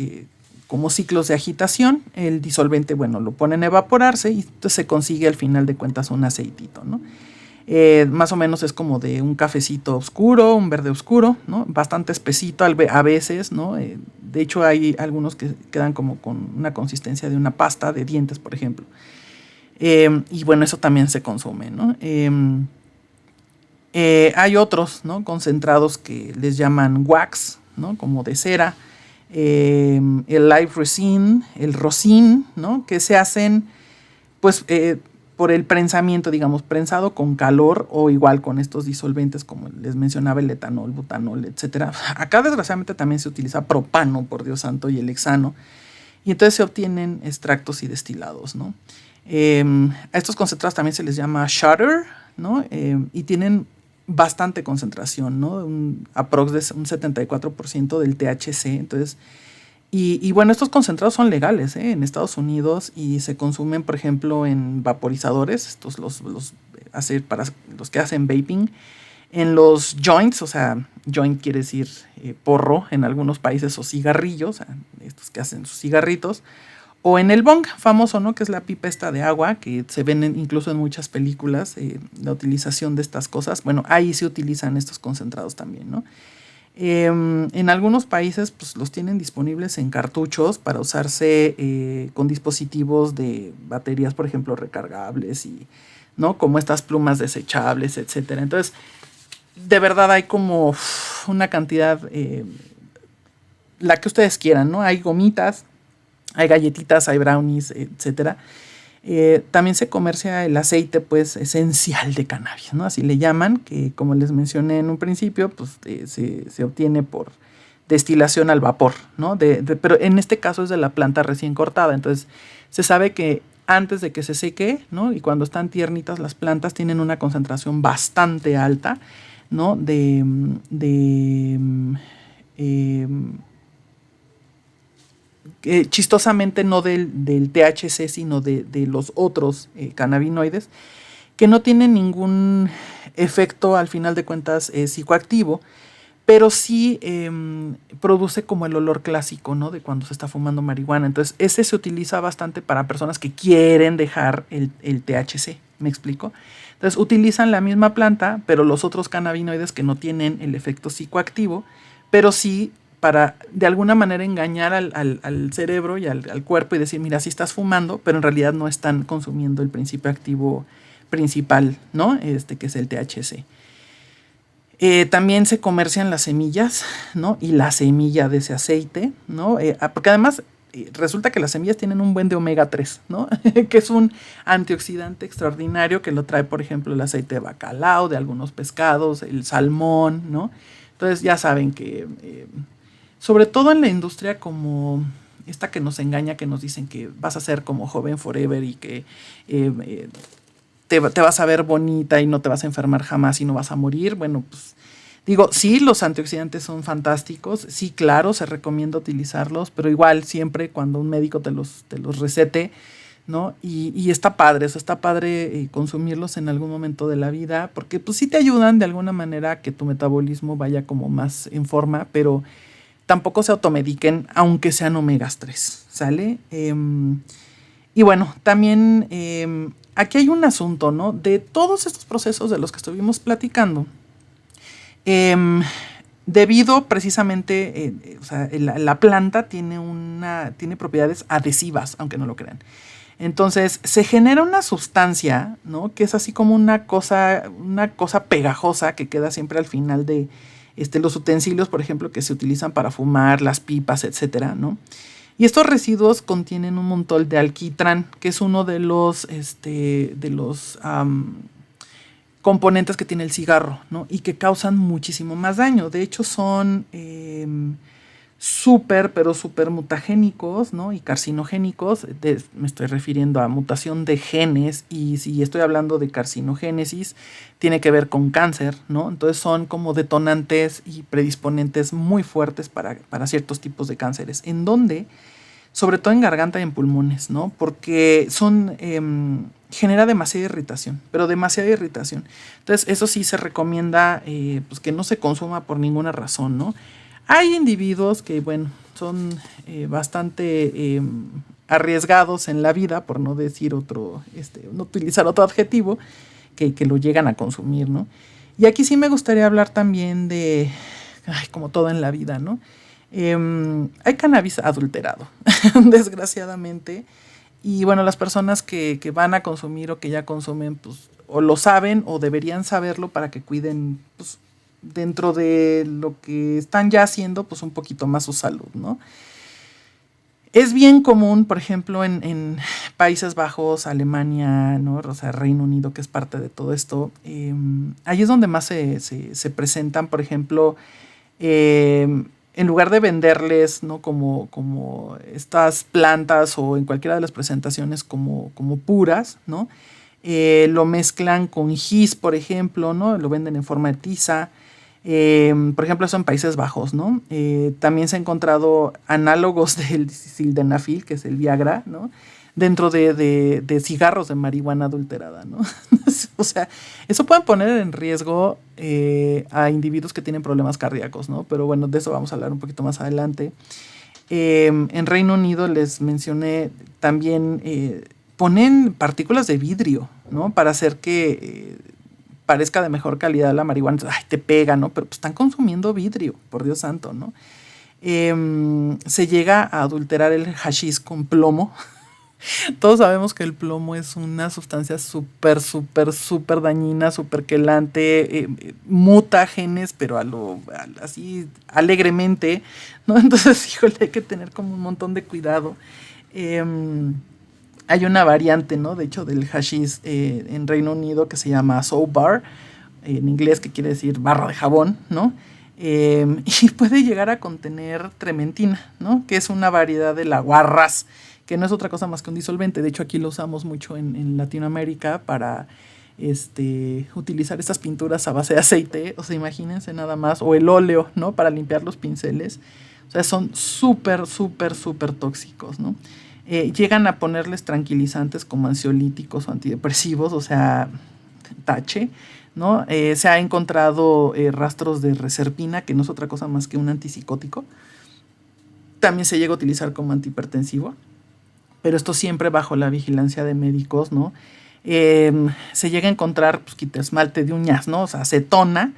como ciclos de agitación. El disolvente, bueno, lo ponen a evaporarse y entonces se consigue al final de cuentas un aceitito, ¿no? Más o menos es como de un cafecito oscuro, un verde oscuro, ¿no? Bastante espesito a veces, ¿no? De hecho, hay algunos que quedan como con una consistencia de una pasta de dientes, por ejemplo. Y bueno, eso también se consume, ¿no? Hay otros, ¿no? Concentrados que les llaman wax, ¿no? Como de cera. El live resin, el rosin, ¿no? Que se hacen, pues, por el prensamiento, digamos, prensado con calor o igual con estos disolventes, como les mencionaba, el etanol, butanol, etcétera. Acá, desgraciadamente, también se utiliza propano, por Dios santo, y el hexano. Y entonces se obtienen extractos y destilados, ¿no? A estos concentrados también se les llama shutter, ¿no? Y tienen bastante concentración, ¿no? Aprox de un 74% del THC. Entonces, y bueno, estos concentrados son legales en Estados Unidos y se consumen, por ejemplo, en vaporizadores, estos para los que hacen vaping, en los joints, o sea, joint quiere decir porro en algunos países, o cigarrillos, o sea, estos que hacen sus cigarritos, o en el bong famoso, ¿no? Que es la pipa esta de agua, que se ven incluso en muchas películas, la utilización de estas cosas. Bueno, ahí se utilizan estos concentrados también, ¿no? En algunos países, pues, los tienen disponibles en cartuchos para usarse con dispositivos de baterías, por ejemplo, recargables, y, ¿no? Como estas plumas desechables, etcétera. Entonces, de verdad hay como una cantidad, la que ustedes quieran, ¿no? Hay gomitas, hay galletitas, hay brownies, etcétera. También se comercia el aceite, pues, esencial de cannabis, ¿no? Así le llaman, que, como les mencioné en un principio, pues, se obtiene por destilación al vapor, ¿no? Pero en este caso es de la planta recién cortada. Entonces, se sabe que antes de que se seque, ¿no? Y cuando están tiernitas las plantas, tienen una concentración bastante alta, ¿no? Chistosamente no del THC, sino de los otros cannabinoides, que no tienen ningún efecto al final de cuentas psicoactivo, pero sí produce como el olor clásico, ¿no? De cuando se está fumando marihuana. Entonces, ese se utiliza bastante para personas que quieren dejar el THC, ¿me explico? Entonces, utilizan la misma planta, pero los otros cannabinoides que no tienen el efecto psicoactivo, pero sí para de alguna manera engañar al cerebro y al cuerpo y decir, mira, sí estás fumando, pero en realidad no están consumiendo el principio activo principal, ¿no? Que es el THC. También se comercian las semillas, ¿no? Y la semilla de ese aceite, ¿no? Porque además resulta que las semillas tienen un buen de omega 3, ¿no? Que es un antioxidante extraordinario que lo trae, por ejemplo, el aceite de bacalao, de algunos pescados, el salmón, ¿no? Entonces ya saben que, sobre todo en la industria como esta que nos engaña, que nos dicen que vas a ser como joven forever y que te vas a ver bonita y no te vas a enfermar jamás y no vas a morir. Bueno, pues digo, sí, los antioxidantes son fantásticos, sí, claro, se recomienda utilizarlos, pero igual siempre cuando un médico te los recete, ¿no? Y está padre, eso está padre consumirlos en algún momento de la vida, porque pues sí te ayudan de alguna manera a que tu metabolismo vaya como más en forma, pero tampoco se automediquen, aunque sean omegas 3, ¿sale? Y bueno, también aquí hay un asunto, ¿no? De todos estos procesos de los que estuvimos platicando, debido precisamente, o sea, la planta tiene propiedades adhesivas, aunque no lo crean. Entonces, se genera una sustancia, ¿no? Que es así como una cosa pegajosa que queda siempre al final de los utensilios, por ejemplo, que se utilizan para fumar, las pipas, etcétera, ¿no? Y estos residuos contienen un montón de alquitrán, que es uno de los componentes que tiene el cigarro, ¿no? Y que causan muchísimo más daño. De hecho, son pero súper mutagénicos, ¿no? Y carcinogénicos. Me estoy refiriendo a mutación de genes, y si estoy hablando de carcinogénesis, tiene que ver con cáncer, ¿no? Entonces son como detonantes y predisponentes muy fuertes para ciertos tipos de cánceres, en donde, sobre todo en garganta y en pulmones, ¿no? Porque genera demasiada irritación, pero demasiada irritación. Entonces, eso sí se recomienda pues que no se consuma por ninguna razón, ¿no? Hay individuos que, bueno, son bastante arriesgados en la vida, por no decir no utilizar otro adjetivo, que lo llegan a consumir, ¿no? Y aquí sí me gustaría hablar también de, como todo en la vida, ¿no? Hay cannabis adulterado, desgraciadamente. Y bueno, las personas que van a consumir o que ya consumen, pues o lo saben o deberían saberlo para que cuiden, pues, dentro de lo que están ya haciendo, pues un poquito más su salud, ¿no? Es bien común, por ejemplo, en Países Bajos, Alemania, ¿no? O sea, Reino Unido, que es parte de todo esto. Ahí es donde más se presentan, por ejemplo, en lugar de venderles, ¿no? como estas plantas o en cualquiera de las presentaciones como puras, ¿no? Lo mezclan con gis, por ejemplo, ¿no? Lo venden en forma de tiza. Por ejemplo, eso en Países Bajos, ¿no? También se ha encontrado análogos del sildenafil, que es el Viagra, ¿no? Dentro de cigarros de marihuana adulterada, ¿no? O sea, eso puede poner en riesgo a individuos que tienen problemas cardíacos, ¿no? Pero bueno, de eso vamos a hablar un poquito más adelante. En Reino Unido les mencioné también, ponen partículas de vidrio, ¿no? Para hacer que parezca de mejor calidad la marihuana. Entonces, ay, te pega, ¿no? Pero pues están consumiendo vidrio, por Dios santo, ¿no? Se llega a adulterar el hashish con plomo. Todos sabemos que el plomo es una sustancia súper dañina, súper quelante, muta genes, pero así alegremente, ¿no? Entonces, híjole, hay que tener como un montón de cuidado. Hay una variante, ¿no? De hecho, del hashish en Reino Unido que se llama soap bar, en inglés, que quiere decir barra de jabón, ¿no? Y puede llegar a contener trementina, ¿no? Que es una variedad de la guarras, que no es otra cosa más que un disolvente. De hecho, aquí lo usamos mucho en Latinoamérica para utilizar estas pinturas a base de aceite. O sea, imagínense nada más. O el óleo, ¿no? Para limpiar los pinceles. O sea, son súper tóxicos, ¿no? Llegan a ponerles tranquilizantes como ansiolíticos o antidepresivos. O sea, tache, ¿no? Se ha encontrado rastros de reserpina, que no es otra cosa más que un antipsicótico. También se llega a utilizar como antihipertensivo, pero esto siempre bajo la vigilancia de médicos, ¿no? Se llega a encontrar pues, quitaesmalte de uñas, ¿no? O sea, acetona,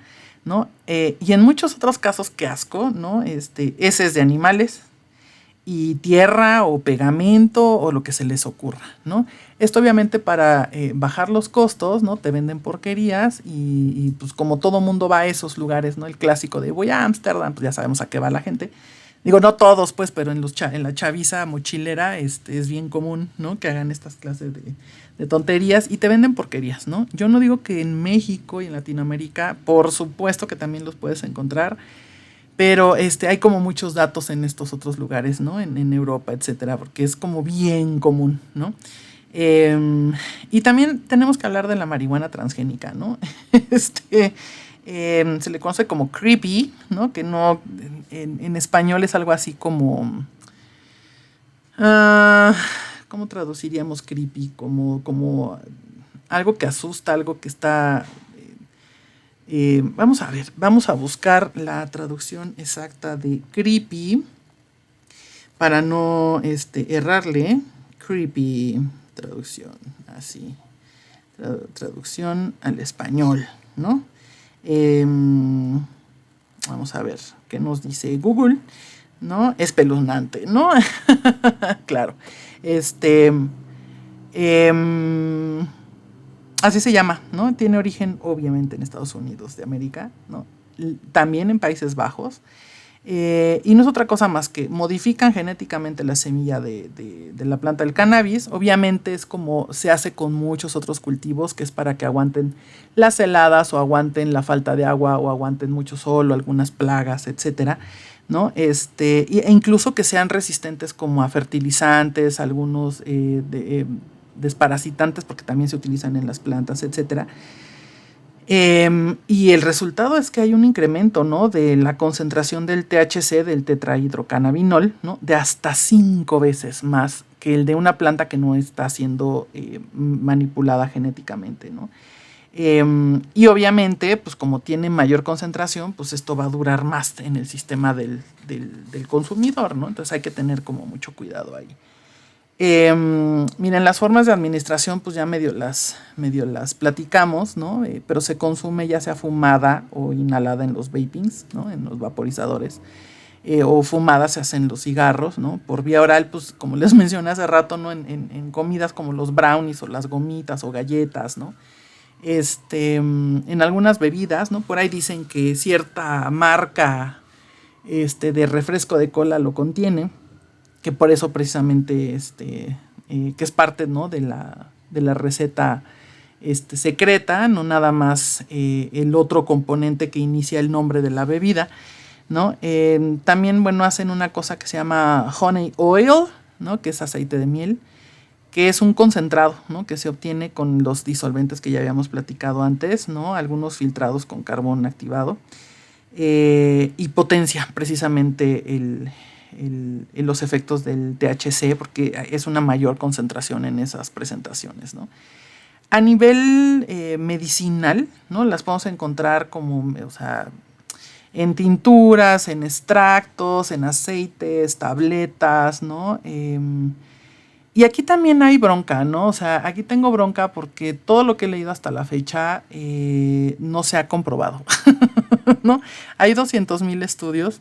¿no? Y en muchos otros casos, qué asco, ¿no? Heces de animales y tierra o pegamento o lo que se les ocurra, ¿no? Esto obviamente para bajar los costos, ¿no? Te venden porquerías y pues como todo mundo va a esos lugares, ¿no? El clásico de voy a Ámsterdam, pues ya sabemos a qué va la gente. Digo, no todos, pues, pero en la chaviza mochilera es bien común, ¿no? Que hagan estas clases de tonterías y te venden porquerías, ¿no? Yo no digo que en México y en Latinoamérica, por supuesto que también los puedes encontrar, pero hay como muchos datos en estos otros lugares, ¿no? En Europa, etcétera, porque es como bien común, ¿no? Y también tenemos que hablar de la marihuana transgénica, ¿no? Se le conoce como creepy, ¿no? Que no, en español es algo así como, ¿cómo traduciríamos creepy? Como algo que asusta, algo que está, vamos a ver, vamos a buscar la traducción exacta de creepy para no errarle. Creepy, traducción, así, traducción al español, ¿no? Vamos a ver qué nos dice Google, ¿no? Espeluznante, ¿no? Claro. Así se llama, ¿no? Tiene origen obviamente en Estados Unidos de América, ¿no? También en Países Bajos. Y no es otra cosa más que modifican genéticamente la semilla de la planta del cannabis. Obviamente es como se hace con muchos otros cultivos, que es para que aguanten las heladas o aguanten la falta de agua o aguanten mucho sol o algunas plagas, etcétera, ¿no? E incluso que sean resistentes como a fertilizantes, algunos desparasitantes, porque también se utilizan en las plantas, etcétera. Y el resultado es que hay un incremento, ¿no? De la concentración del THC, del tetrahidrocannabinol, ¿no? De hasta 5 veces más que el de una planta que no está siendo manipulada genéticamente, ¿no? Y obviamente, pues como tiene mayor concentración, pues esto va a durar más en el sistema del consumidor, ¿no? Entonces hay que tener como mucho cuidado ahí. Miren, las formas de administración pues ya medio las platicamos, ¿no? Pero se consume ya sea fumada o inhalada en los vapings, ¿no? En los vaporizadores, o fumada se hacen los cigarros, ¿no? Por vía oral, pues como les mencioné hace rato, ¿no? En comidas como los brownies o las gomitas o galletas, ¿no? En algunas bebidas, ¿no? Por ahí dicen que cierta marca de refresco de cola lo contiene, que por eso precisamente que es parte, ¿no? de la receta secreta, no nada más el otro componente que inicia el nombre de la bebida, ¿no? También, bueno, hacen una cosa que se llama honey oil, ¿no? Que es aceite de miel, que es un concentrado, ¿no? Que se obtiene con los disolventes que ya habíamos platicado antes, ¿no? Algunos filtrados con carbón activado, y potencia precisamente los efectos del THC, porque es una mayor concentración en esas presentaciones, ¿no? A nivel medicinal, ¿no? Las podemos encontrar como, o sea, en tinturas, en extractos, en aceites, tabletas, ¿no? Y aquí también hay bronca, ¿no? O sea, aquí tengo bronca porque todo lo que he leído hasta la fecha no se ha comprobado, ¿no? Hay 200,000 estudios,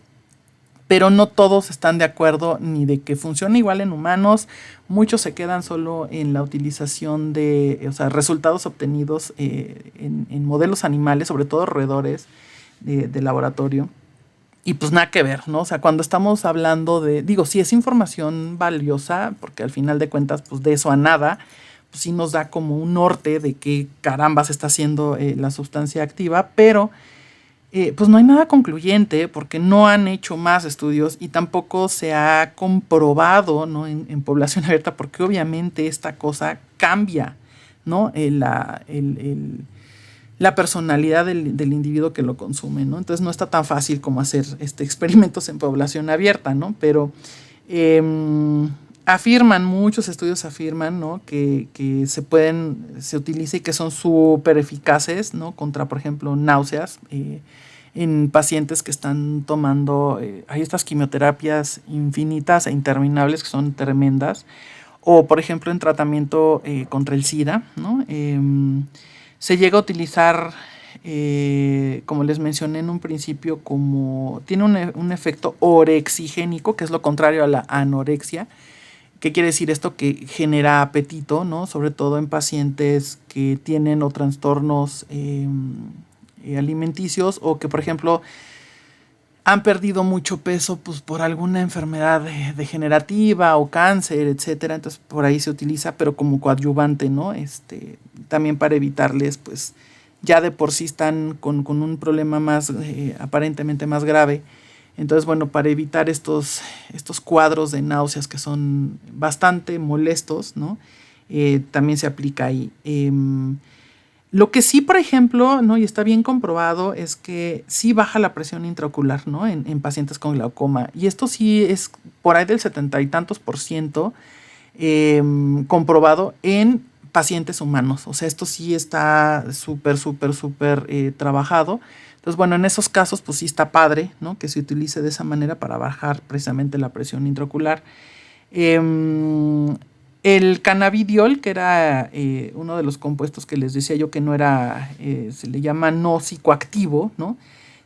pero no todos están de acuerdo ni de que funcione igual en humanos. Muchos se quedan solo en la utilización de, o sea, resultados obtenidos en modelos animales, sobre todo roedores de laboratorio. Y pues nada que ver, ¿no? O sea, cuando estamos hablando digo, sí es información valiosa, porque al final de cuentas, pues de eso a nada, pues sí nos da como un norte de qué carambas está haciendo la sustancia activa, pero pues no hay nada concluyente porque no han hecho más estudios y tampoco se ha comprobado, ¿no? en población abierta, porque obviamente esta cosa cambia, ¿no? La personalidad del individuo que lo consume, ¿no? Entonces no está tan fácil como hacer experimentos en población abierta, ¿no? Pero Muchos estudios afirman, ¿no? que se utiliza y que son súper eficaces, ¿no? Contra, por ejemplo, náuseas en pacientes que están tomando, hay estas quimioterapias infinitas e interminables que son tremendas, o por ejemplo en tratamiento contra el SIDA, ¿no? Se llega a utilizar, como les mencioné en un principio, tiene un efecto orexigénico, que es lo contrario a la anorexia. ¿Qué quiere decir esto? Que genera apetito, ¿no? Sobre todo en pacientes que tienen o trastornos alimenticios, o que, por ejemplo, han perdido mucho peso pues, por alguna enfermedad degenerativa o cáncer, etcétera. Entonces, por ahí se utiliza, pero como coadyuvante, ¿no? También para evitarles, pues, ya de por sí están con un problema más, aparentemente más grave. Entonces, bueno, para evitar estos cuadros de náuseas que son bastante molestos, ¿no? También se aplica ahí. Lo que sí, por ejemplo, ¿no? Y está bien comprobado, es que sí baja la presión intraocular, ¿no? En pacientes con glaucoma. Y esto sí es por ahí del 70 y tantos % comprobado en pacientes humanos. O sea, esto sí está súper trabajado. Entonces, bueno, en esos casos, pues sí está padre, ¿no? Que se utilice de esa manera para bajar precisamente la presión intraocular. El cannabidiol, que era uno de los compuestos que les decía yo que no era, se le llama no psicoactivo, ¿no?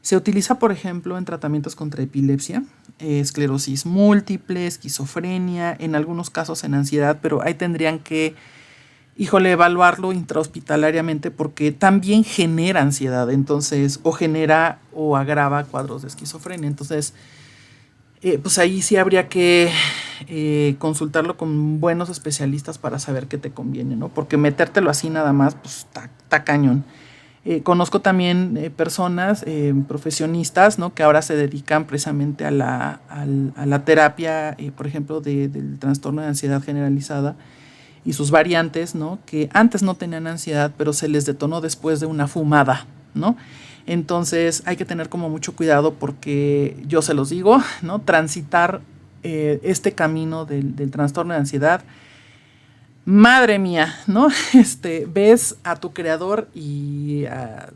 Se utiliza, por ejemplo, en tratamientos contra epilepsia, esclerosis múltiple, esquizofrenia, en algunos casos en ansiedad, pero ahí tendrían que, evaluarlo intrahospitalariamente, porque también genera ansiedad, entonces, o genera o agrava cuadros de esquizofrenia. Entonces, pues ahí sí habría que consultarlo con buenos especialistas para saber qué te conviene, ¿no? Porque metértelo así nada más, pues está cañón. Conozco también personas, profesionistas, ¿no? Que ahora se dedican precisamente a la terapia, por ejemplo, del trastorno de ansiedad generalizada y sus variantes, ¿no? Que antes no tenían ansiedad, pero se les detonó después de una fumada, ¿no? Entonces hay que tener como mucho cuidado, porque yo se los digo, ¿no? Transitar este camino del trastorno de ansiedad, madre mía, ¿no? Ves a tu creador y a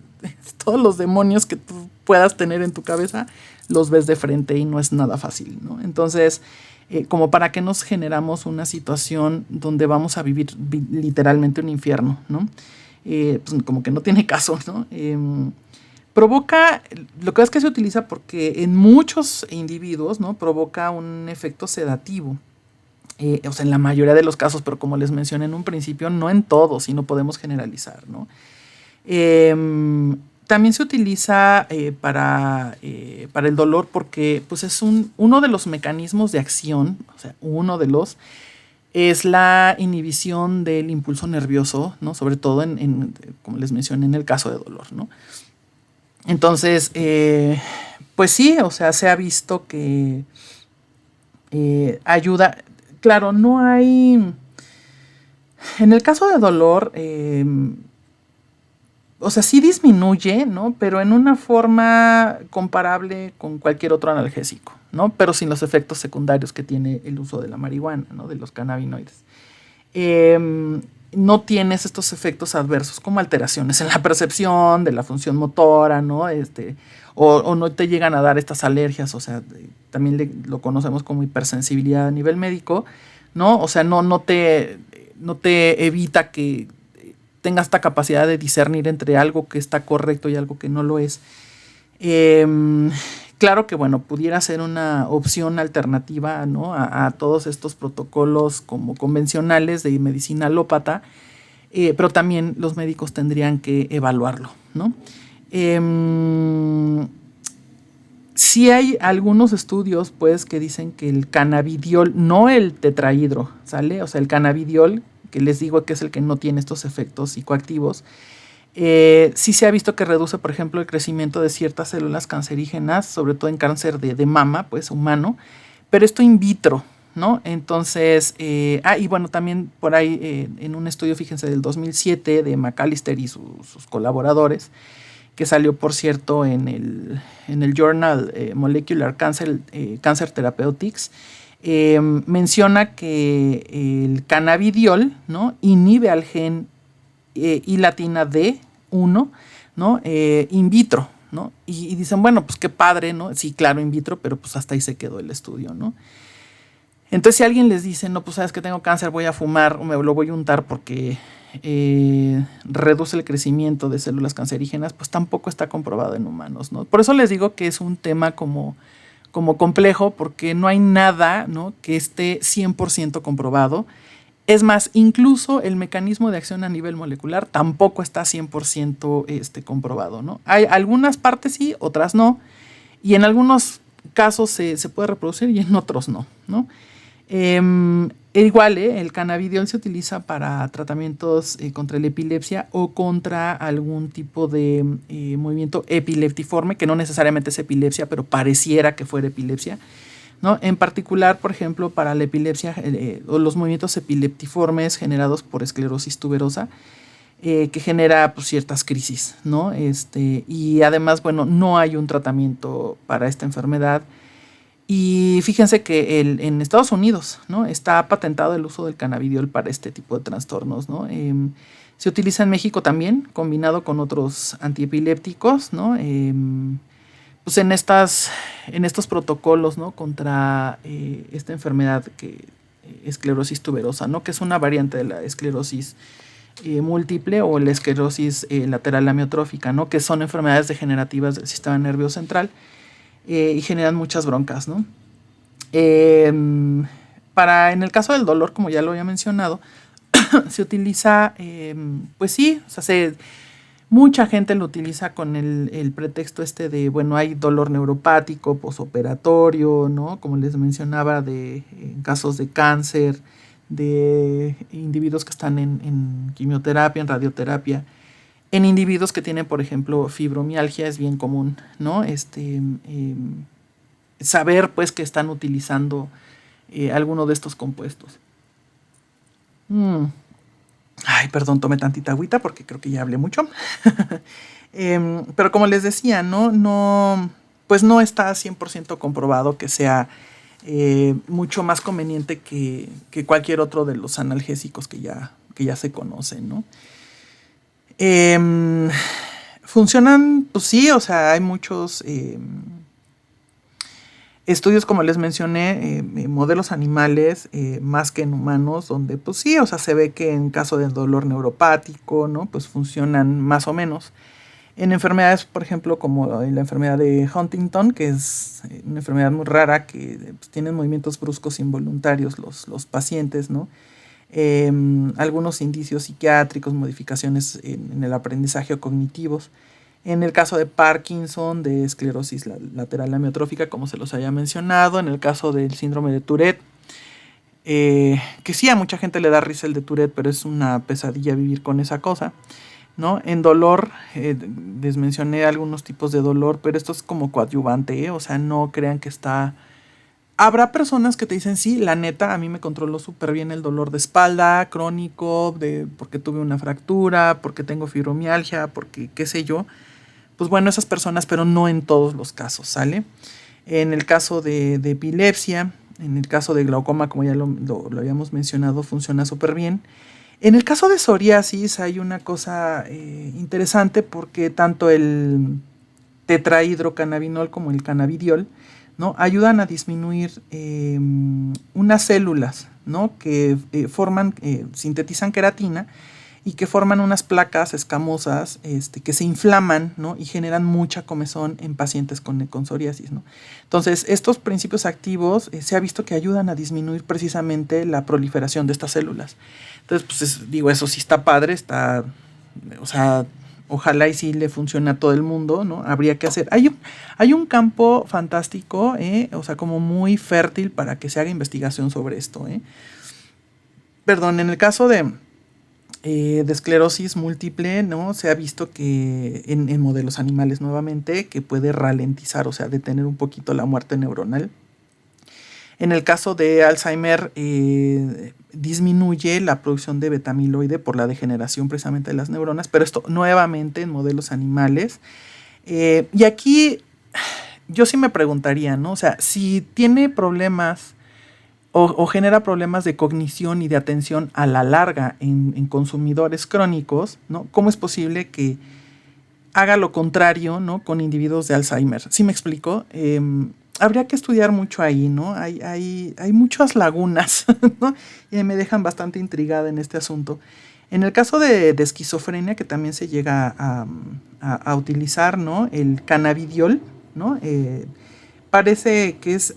todos los demonios que tú puedas tener en tu cabeza, los ves de frente y no es nada fácil, ¿no? Entonces, como para qué nos generamos una situación donde vamos a vivir literalmente un infierno, ¿no? Pues como que no tiene caso, ¿no? Provoca, lo que es que se utiliza porque en muchos individuos, ¿no? Provoca un efecto sedativo. O sea, en la mayoría de los casos, pero como les mencioné en un principio, no en todos, y no podemos generalizar, ¿no? También se utiliza para el dolor, porque pues es uno de los mecanismos de acción, o sea, es la inhibición del impulso nervioso, ¿no? Sobre todo como les mencioné, en el caso de dolor, ¿no? Entonces, pues sí, o sea, se ha visto que ayuda. Claro, no hay. En el caso de dolor, o sea, sí disminuye, ¿no? Pero en una forma comparable con cualquier otro analgésico, ¿no? Pero sin los efectos secundarios que tiene el uso de la marihuana, ¿no? De los cannabinoides. No tienes estos efectos adversos como alteraciones en la percepción de la función motora, ¿no? O no te llegan a dar estas alergias, o sea, también lo conocemos como hipersensibilidad a nivel médico, ¿no? O sea, no te evita que tengas esta capacidad de discernir entre algo que está correcto y algo que no lo es. Claro que, bueno, pudiera ser una opción alternativa, ¿no? a todos estos protocolos como convencionales de medicina alópata, pero también los médicos tendrían que evaluarlo, ¿no? Sí hay algunos estudios, pues, que dicen que el cannabidiol, no el tetrahidro, ¿sale? O sea, el cannabidiol, que les digo que es el que no tiene estos efectos psicoactivos, sí se ha visto que reduce, por ejemplo, el crecimiento de ciertas células cancerígenas, sobre todo en cáncer de mama, pues humano, pero esto in vitro, ¿no? Entonces, y bueno, también por ahí en un estudio, fíjense, del 2007 de McAllister y sus colaboradores, que salió, por cierto, en el Journal Molecular Cancer Therapeutics, menciona que el cannabidiol, ¿no?, inhibe al gen I latina D1, ¿no?, in vitro, ¿no? Y dicen, bueno, pues qué padre, ¿no? Sí, claro, in vitro, pero pues hasta ahí se quedó el estudio, ¿no? Entonces, si alguien les dice, no, pues sabes que tengo cáncer, voy a fumar o me lo voy a untar porque reduce el crecimiento de células cancerígenas, pues tampoco está comprobado en humanos, ¿no? Por eso les digo que es un tema como complejo, porque no hay nada, ¿no?, que esté 100% comprobado. Es más, incluso el mecanismo de acción a nivel molecular tampoco está 100% comprobado, ¿no? Hay algunas partes sí, otras no, y en algunos casos se puede reproducir y en otros no, ¿no? Igual, el cannabidiol se utiliza para tratamientos contra la epilepsia o contra algún tipo de movimiento epileptiforme, que no necesariamente es epilepsia, pero pareciera que fuera epilepsia, ¿no? En particular, por ejemplo, para la epilepsia o los movimientos epileptiformes generados por esclerosis tuberosa, que genera pues, ciertas crisis, ¿no? Y además, bueno, no hay un tratamiento para esta enfermedad. Y fíjense que en Estados Unidos, ¿no?, está patentado el uso del cannabidiol para este tipo de trastornos, ¿no? Se utiliza en México también, combinado con otros antiepilépticos, ¿no? Pues en estos protocolos, ¿no?, contra esta enfermedad que esclerosis tuberosa, ¿no?, que es una variante de la esclerosis múltiple o la esclerosis lateral amiotrófica, ¿no?, que son enfermedades degenerativas del sistema nervioso central. Y generan muchas broncas, ¿no? En el caso del dolor, como ya lo había mencionado, se utiliza, pues sí, o sea, mucha gente lo utiliza con el pretexto de, bueno, hay dolor neuropático, posoperatorio, ¿no? Como les mencionaba, en casos de cáncer, de individuos que están en quimioterapia, en radioterapia. En individuos que tienen, por ejemplo, fibromialgia es bien común, ¿no? Saber, pues, que están utilizando alguno de estos compuestos. Ay, perdón, tomé tantita agüita porque creo que ya hablé mucho. Pero como les decía, pues no está 100% comprobado que sea mucho más conveniente que cualquier otro de los analgésicos que ya se conocen, ¿no? Funcionan, pues sí, o sea, hay muchos estudios, como les mencioné, modelos animales más que en humanos, donde pues sí, o sea, se ve que en caso de dolor neuropático, ¿no?, pues funcionan más o menos. En enfermedades, por ejemplo, como la enfermedad de Huntington, que es una enfermedad muy rara, que pues, tienen movimientos bruscos involuntarios los pacientes, ¿no? Algunos indicios psiquiátricos, modificaciones en el aprendizaje o cognitivos. En el caso de Parkinson, de esclerosis lateral amiotrófica, como se los había mencionado. En el caso del síndrome de Tourette, que sí, a mucha gente le da risa el de Tourette, pero es una pesadilla vivir con esa cosa, ¿no? En dolor, les mencioné algunos tipos de dolor, pero esto es como coadyuvante, o sea, no crean que está... Habrá personas que te dicen, sí, la neta, a mí me controló súper bien el dolor de espalda, crónico, porque tuve una fractura, porque tengo fibromialgia, porque qué sé yo. Pues bueno, esas personas, pero no en todos los casos, ¿sale? En el caso de epilepsia, en el caso de glaucoma, como ya lo habíamos mencionado, funciona súper bien. En el caso de psoriasis hay una cosa interesante, porque tanto el tetrahidrocannabinol como el cannabidiol, ¿no?, ayudan a disminuir unas células, ¿no?, que sintetizan queratina y que forman unas placas escamosas que se inflaman, ¿no?, y generan mucha comezón en pacientes con psoriasis, ¿no? Entonces, estos principios activos se ha visto que ayudan a disminuir precisamente la proliferación de estas células. Entonces, pues digo, eso sí está padre, o sea, ojalá y sí le funcione a todo el mundo, ¿no? Habría que hacer... Hay un campo fantástico, o sea, como muy fértil para que se haga investigación sobre esto, Perdón, en el caso de esclerosis múltiple, ¿no?, se ha visto que en modelos animales nuevamente, que puede ralentizar, o sea, detener un poquito la muerte neuronal. En el caso de Alzheimer, disminuye la producción de betamiloide por la degeneración precisamente de las neuronas, pero esto nuevamente en modelos animales. Y aquí yo sí me preguntaría, ¿no? O sea, si tiene problemas o genera problemas de cognición y de atención a la larga en consumidores crónicos, ¿no? ¿Cómo es posible que haga lo contrario, ¿no? Con individuos de Alzheimer? ¿Sí me explico? Habría que estudiar mucho ahí, ¿no? Hay muchas lagunas, ¿no? Y me dejan bastante intrigada en este asunto. En el caso de esquizofrenia, que también se llega a utilizar, ¿no? El cannabidiol, ¿no? Parece que es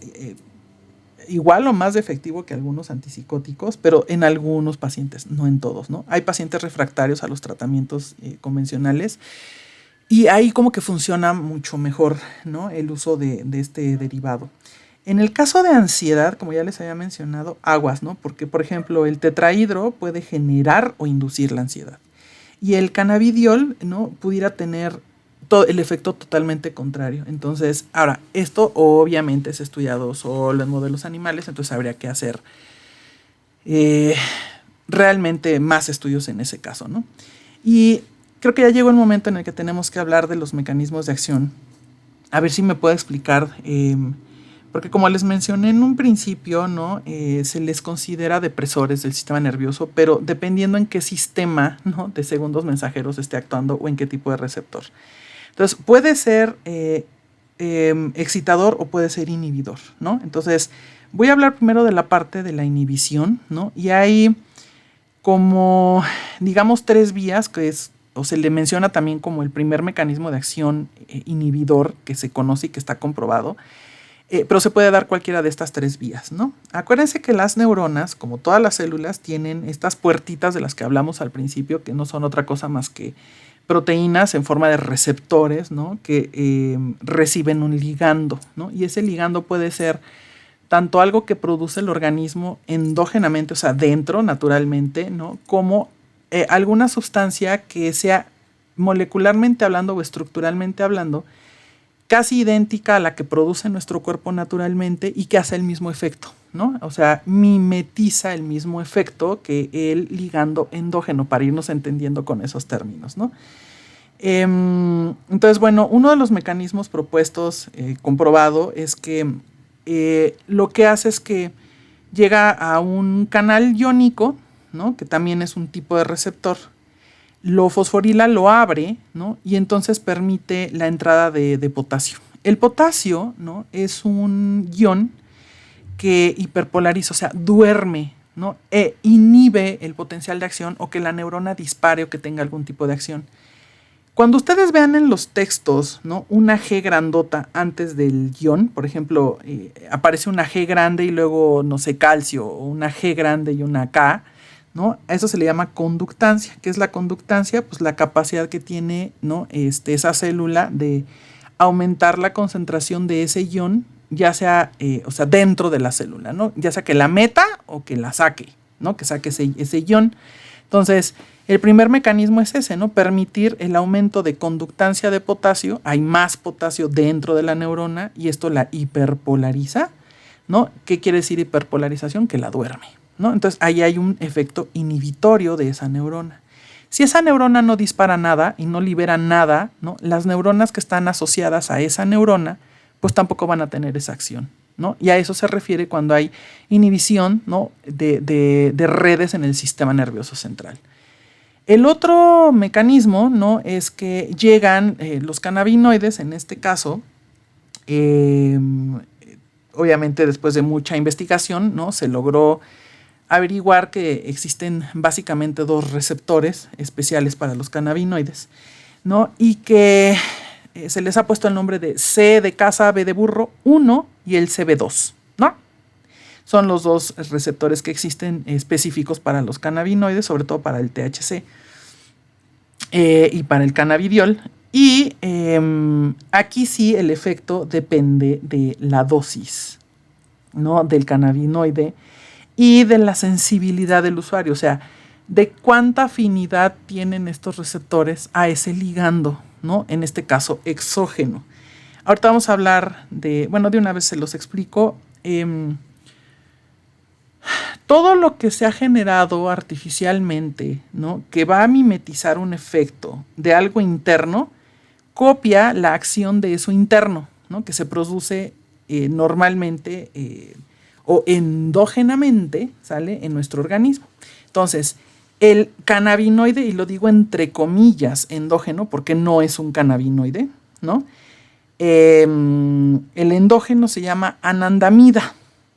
igual o más efectivo que algunos antipsicóticos, pero en algunos pacientes, no en todos, ¿no? Hay pacientes refractarios a los tratamientos convencionales y ahí como que funciona mucho mejor, ¿no? El uso de este derivado. En el caso de ansiedad, como ya les había mencionado, aguas, ¿no? Porque, por ejemplo, el tetrahidro puede generar o inducir la ansiedad. Y el cannabidiol, ¿no? Pudiera tener el efecto totalmente contrario. Entonces, ahora, esto obviamente es estudiado solo en modelos animales, entonces habría que hacer realmente más estudios en ese caso, ¿no? Y creo que ya llegó el momento en el que tenemos que hablar de los mecanismos de acción. A ver si me puede explicar, porque como les mencioné en un principio, ¿no? Se les considera depresores del sistema nervioso, pero dependiendo en qué sistema, ¿no? De segundos mensajeros esté actuando o en qué tipo de receptor. Entonces, puede ser excitador o puede ser inhibidor, ¿no? Entonces, voy a hablar primero de la parte de la inhibición, ¿no? Y hay como, digamos, 3 vías, que es, o se le menciona también como el primer mecanismo de acción inhibidor que se conoce y que está comprobado, pero se puede dar cualquiera de estas 3 vías, ¿no? Acuérdense que las neuronas, como todas las células, tienen estas puertitas de las que hablamos al principio, que no son otra cosa más que proteínas en forma de receptores, ¿no? Que reciben un ligando, ¿no? Y ese ligando puede ser tanto algo que produce el organismo endógenamente, o sea, dentro, naturalmente, ¿no? Como alguna sustancia que sea molecularmente hablando o estructuralmente hablando casi idéntica a la que produce nuestro cuerpo naturalmente y que hace el mismo efecto, ¿no? O sea, mimetiza el mismo efecto que el ligando endógeno, para irnos entendiendo con esos términos, ¿no? Entonces, bueno, uno de los mecanismos propuestos, comprobado, es que lo que hace es que llega a un canal iónico, ¿no? Que también es un tipo de receptor, lo fosforila, lo abre, ¿no? Y entonces permite la entrada de potasio. El potasio, ¿no? Es un ion que hiperpolariza, o sea, duerme, ¿no? E inhibe el potencial de acción o que la neurona dispare o que tenga algún tipo de acción. Cuando ustedes vean en los textos, ¿no? Una G grandota antes del guión, por ejemplo, aparece una G grande y luego, no sé, calcio, o una G grande y una K, ¿no? A eso se le llama conductancia. ¿Qué es la conductancia? Pues la capacidad que tiene, ¿no? Esa célula de aumentar la concentración de ese ion, ya sea, o sea, dentro de la célula, ¿no? Ya sea que la meta o que la saque, ¿no? Que saque ese ion. Entonces, el primer mecanismo es ese, ¿no? Permitir el aumento de conductancia de potasio. Hay más potasio dentro de la neurona y esto la hiperpolariza, ¿no? ¿Qué quiere decir hiperpolarización? Que la duerme, ¿no? Entonces, ahí hay un efecto inhibitorio de esa neurona. Si esa neurona no dispara nada y no libera nada, ¿no? Las neuronas que están asociadas a esa neurona, pues tampoco van a tener esa acción, ¿no? Y a eso se refiere cuando hay inhibición, ¿no? de redes en el sistema nervioso central. El otro mecanismo, ¿no? Es que llegan los cannabinoides, en este caso, obviamente después de mucha investigación, ¿no? Se logró averiguar que existen básicamente 2 receptores especiales para los cannabinoides, ¿no? Y que se les ha puesto el nombre de C de casa, B de burro 1 y el CB2, ¿no? Son los 2 receptores que existen específicos para los cannabinoides, sobre todo para el THC y para el cannabidiol. Y aquí sí el efecto depende de la dosis, ¿no? Del cannabinoide y de la sensibilidad del usuario, o sea, de cuánta afinidad tienen estos receptores a ese ligando, ¿no? En este caso, exógeno. Ahorita vamos a hablar de, bueno, de una vez se los explico. Todo lo que se ha generado artificialmente, ¿no? Que va a mimetizar un efecto de algo interno, copia la acción de eso interno, ¿no? Que se produce normalmente o endógenamente, ¿sale? En nuestro organismo. Entonces, el cannabinoide, y lo digo entre comillas, endógeno, porque no es un cannabinoide, ¿no? El endógeno se llama anandamida,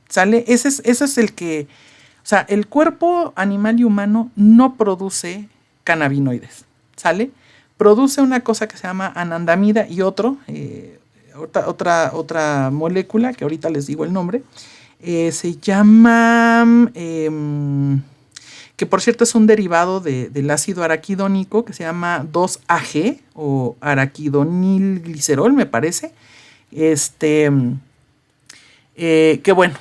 ¿sale? Ese es el que, o sea, el cuerpo animal y humano no produce cannabinoides, ¿sale? Produce una cosa que se llama anandamida y otra molécula, que ahorita les digo el nombre, se llama, que por cierto es un derivado del ácido araquidónico que se llama 2-AG o araquidonilglicerol, me parece. Que bueno,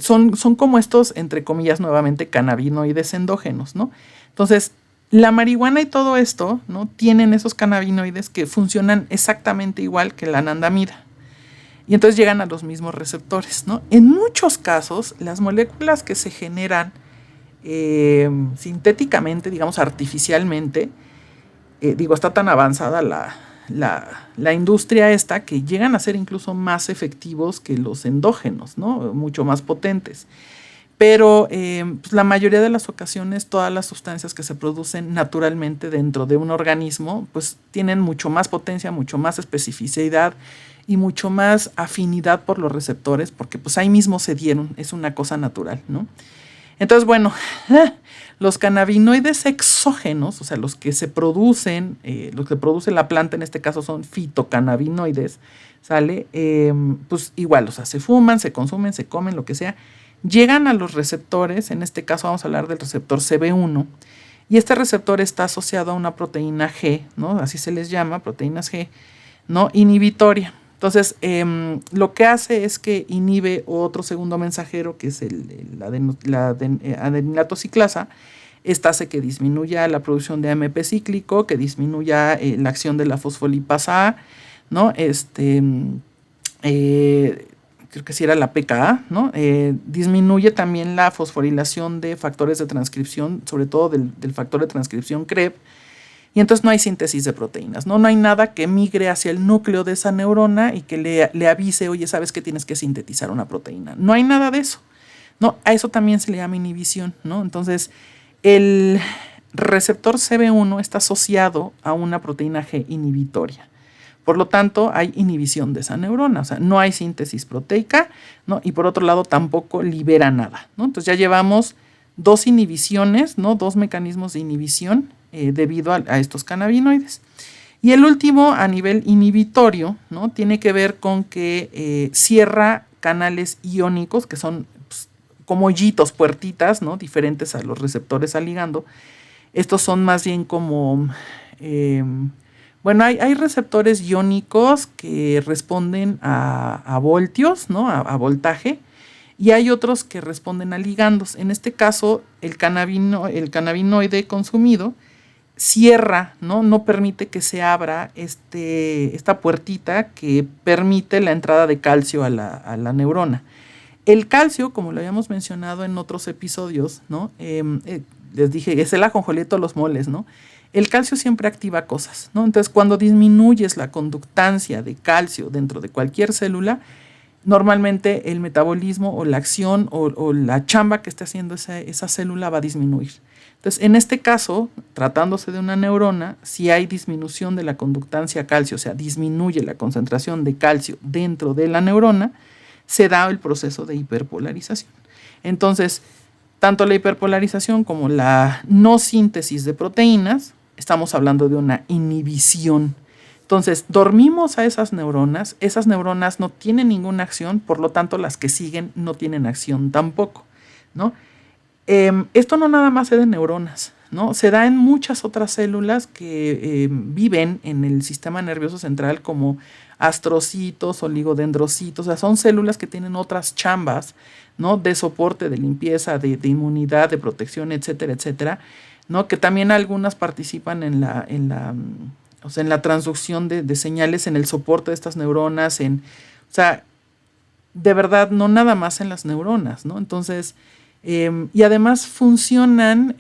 son como estos, entre comillas, nuevamente, cannabinoides endógenos, ¿no? Entonces, la marihuana y todo esto, ¿no? Tienen esos cannabinoides que funcionan exactamente igual que la anandamida. Y entonces llegan a los mismos receptores, ¿no? En muchos casos, las moléculas que se generan sintéticamente, digamos artificialmente, está tan avanzada la industria esta que llegan a ser incluso más efectivos que los endógenos, ¿no? Mucho más potentes. Pero pues la mayoría de las ocasiones todas las sustancias que se producen naturalmente dentro de un organismo pues tienen mucho más potencia, mucho más especificidad y mucho más afinidad por los receptores porque pues ahí mismo se dieron, es una cosa natural, ¿no? Entonces, bueno, los cannabinoides exógenos, o sea, los que se producen, los que produce la planta, en este caso son fitocannabinoides, ¿sale? Pues igual, o sea, se fuman, se consumen, se comen, lo que sea, llegan a los receptores, en este caso vamos a hablar del receptor CB1, y este receptor está asociado a una proteína G, ¿no? Así se les llama, proteínas G, ¿no? Inhibitoria. Entonces, lo que hace es que inhibe otro segundo mensajero, que es la adenilato ciclasa. Esta hace que disminuya la producción de AMP cíclico, que disminuya la acción de la fosfolipasa A, ¿no? Creo que sí era la PKA, ¿no? Disminuye también la fosforilación de factores de transcripción, sobre todo del factor de transcripción CREB, y entonces no hay síntesis de proteínas, ¿no? No hay nada que migre hacia el núcleo de esa neurona y que le avise, oye, sabes que tienes que sintetizar una proteína. No hay nada de eso, ¿no? A eso también se le llama inhibición, ¿no? Entonces, el receptor CB1 está asociado a una proteína G inhibitoria. Por lo tanto, hay inhibición de esa neurona, o sea, no hay síntesis proteica, ¿no? Y por otro lado, tampoco libera nada, ¿no? Entonces ya llevamos dos inhibiciones, ¿no? Dos mecanismos de inhibición debido a estos cannabinoides. Y el último, a nivel inhibitorio, ¿no? Tiene que ver con que cierra canales iónicos, que son pues, como hoyitos, puertitas, ¿no? Diferentes a los receptores al ligando. Estos son más bien como... bueno, hay receptores iónicos que responden a voltios, ¿no? A voltaje, y hay otros que responden a ligandos. En este caso, el cannabinoide consumido cierra, ¿no? No permite que se abra esta puertita que permite la entrada de calcio a la neurona. El calcio, como lo habíamos mencionado en otros episodios, ¿no? Les dije, es el ajonjolí de todos los moles, ¿no? El calcio siempre activa cosas, ¿no? Entonces, cuando disminuyes la conductancia de calcio dentro de cualquier célula, normalmente el metabolismo o la acción o la chamba que esté haciendo esa célula va a disminuir. Entonces, en este caso, tratándose de una neurona, si hay disminución de la conductancia calcio, o sea, disminuye la concentración de calcio dentro de la neurona, se da el proceso de hiperpolarización. Entonces, tanto la hiperpolarización como la no síntesis de proteínas, estamos hablando de una inhibición. Entonces, dormimos a esas neuronas no tienen ninguna acción, por lo tanto, las que siguen no tienen acción tampoco, ¿no? Esto no nada más se da en neuronas, ¿no? Se da en muchas otras células que viven en el sistema nervioso central como astrocitos, oligodendrocitos, o sea, son células que tienen otras chambas, ¿no? De soporte, de limpieza, de inmunidad, de protección, etcétera, etcétera, ¿no? Que también algunas participan en la transducción de señales, en el soporte de estas neuronas, o sea, de verdad, no nada más en las neuronas, ¿no? Entonces, y además funcionan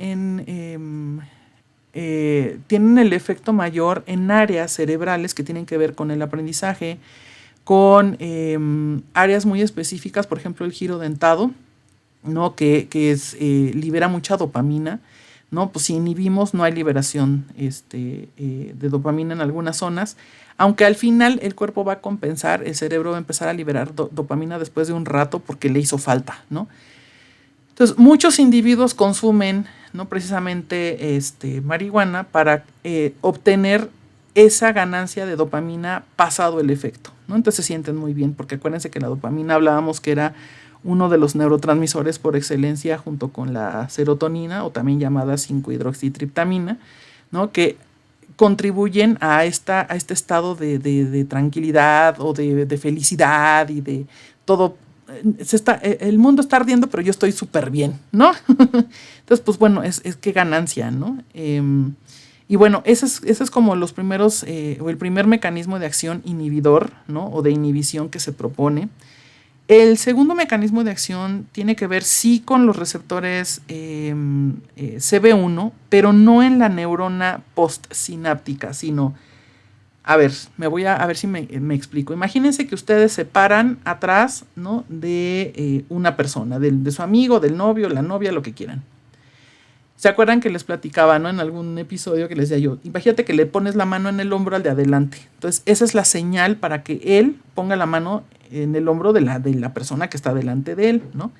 tienen el efecto mayor en áreas cerebrales que tienen que ver con el aprendizaje, con áreas muy específicas, por ejemplo, el giro dentado, ¿no? Que libera mucha dopamina, ¿no? Pues si inhibimos no hay liberación de dopamina en algunas zonas, aunque al final el cuerpo va a compensar, el cerebro va a empezar a liberar dopamina después de un rato porque le hizo falta, ¿no? Entonces, muchos individuos consumen, ¿no? Precisamente marihuana para obtener esa ganancia de dopamina pasado el efecto, ¿no? Entonces se sienten muy bien, porque acuérdense que la dopamina hablábamos que era uno de los neurotransmisores por excelencia junto con la serotonina, o también llamada 5-hidroxitriptamina, ¿no? Que contribuyen a este estado de tranquilidad o de felicidad y de todo. El mundo está ardiendo, pero yo estoy súper bien, ¿no? Entonces, pues bueno, es qué ganancia, ¿no? Y bueno, ese es como los primeros, o el primer mecanismo de acción inhibidor, ¿no? O de inhibición que se propone. El segundo mecanismo de acción tiene que ver sí con los receptores CB1, pero no en la neurona postsináptica, sino, a ver, a ver si me explico. Imagínense que ustedes se paran atrás, ¿no? de una persona, de su amigo, del novio, la novia, lo que quieran. ¿Se acuerdan que les platicaba, ¿no? En algún episodio que les decía yo, imagínate que le pones la mano en el hombro al de adelante. Entonces, esa es la señal para que él ponga la mano en el hombro de la persona que está delante de él, ¿no?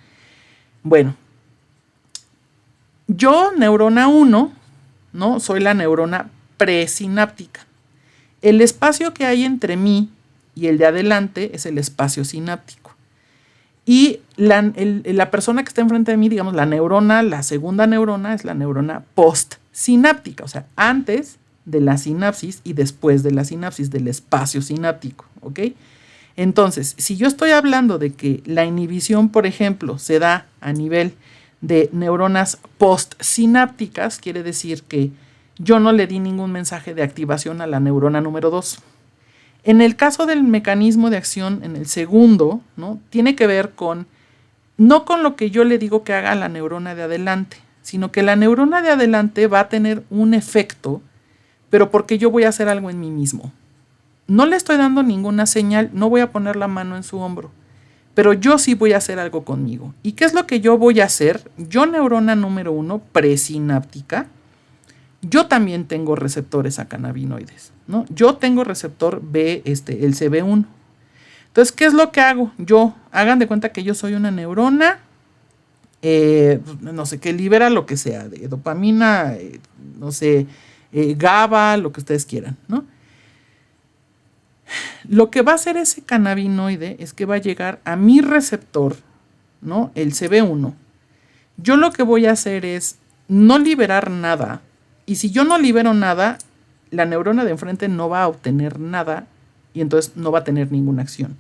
Bueno, yo, neurona 1, ¿no? Soy la neurona presináptica. El espacio que hay entre mí y el de adelante es el espacio sináptico. Y la persona que está enfrente de mí, digamos, la segunda neurona es la neurona postsináptica, o sea, antes de la sinapsis y después de la sinapsis, del espacio sináptico, ¿ok? Entonces, si yo estoy hablando de que la inhibición, por ejemplo, se da a nivel de neuronas postsinápticas, quiere decir que yo no le di ningún mensaje de activación a la neurona número 2. En el caso del mecanismo de acción, en el segundo, ¿no? Tiene que ver no con lo que yo le digo que haga a la neurona de adelante, sino que la neurona de adelante va a tener un efecto, pero porque yo voy a hacer algo en mí mismo. No le estoy dando ninguna señal, no voy a poner la mano en su hombro, pero yo sí voy a hacer algo conmigo. ¿Y qué es lo que yo voy a hacer? Yo, neurona número 1, presináptica, yo también tengo receptores a cannabinoides, ¿no? Yo tengo receptor B, el CB1. Entonces, ¿qué es lo que hago? Hagan de cuenta que yo soy una neurona, no sé, que libera lo que sea, de dopamina, no sé, GABA, lo que ustedes quieran, ¿no? Lo que va a hacer ese cannabinoide es que va a llegar a mi receptor, ¿no? El CB1. Yo lo que voy a hacer es no liberar nada. Y si yo no libero nada, la neurona de enfrente no va a obtener nada y entonces no va a tener ninguna acción.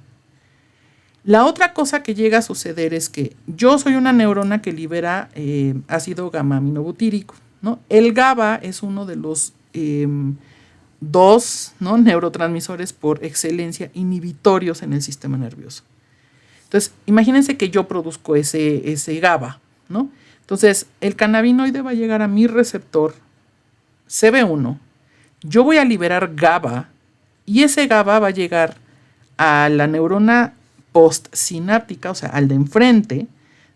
La otra cosa que llega a suceder es que yo soy una neurona que libera ácido gamma-aminobutírico, ¿no? El GABA es uno de los dos, ¿no? neurotransmisores por excelencia inhibitorios en el sistema nervioso. Entonces, imagínense que yo produzco ese GABA, ¿no? Entonces, el cannabinoide va a llegar a mi receptor CB1, yo voy a liberar GABA y ese GABA va a llegar a la neurona postsináptica, o sea, al de enfrente,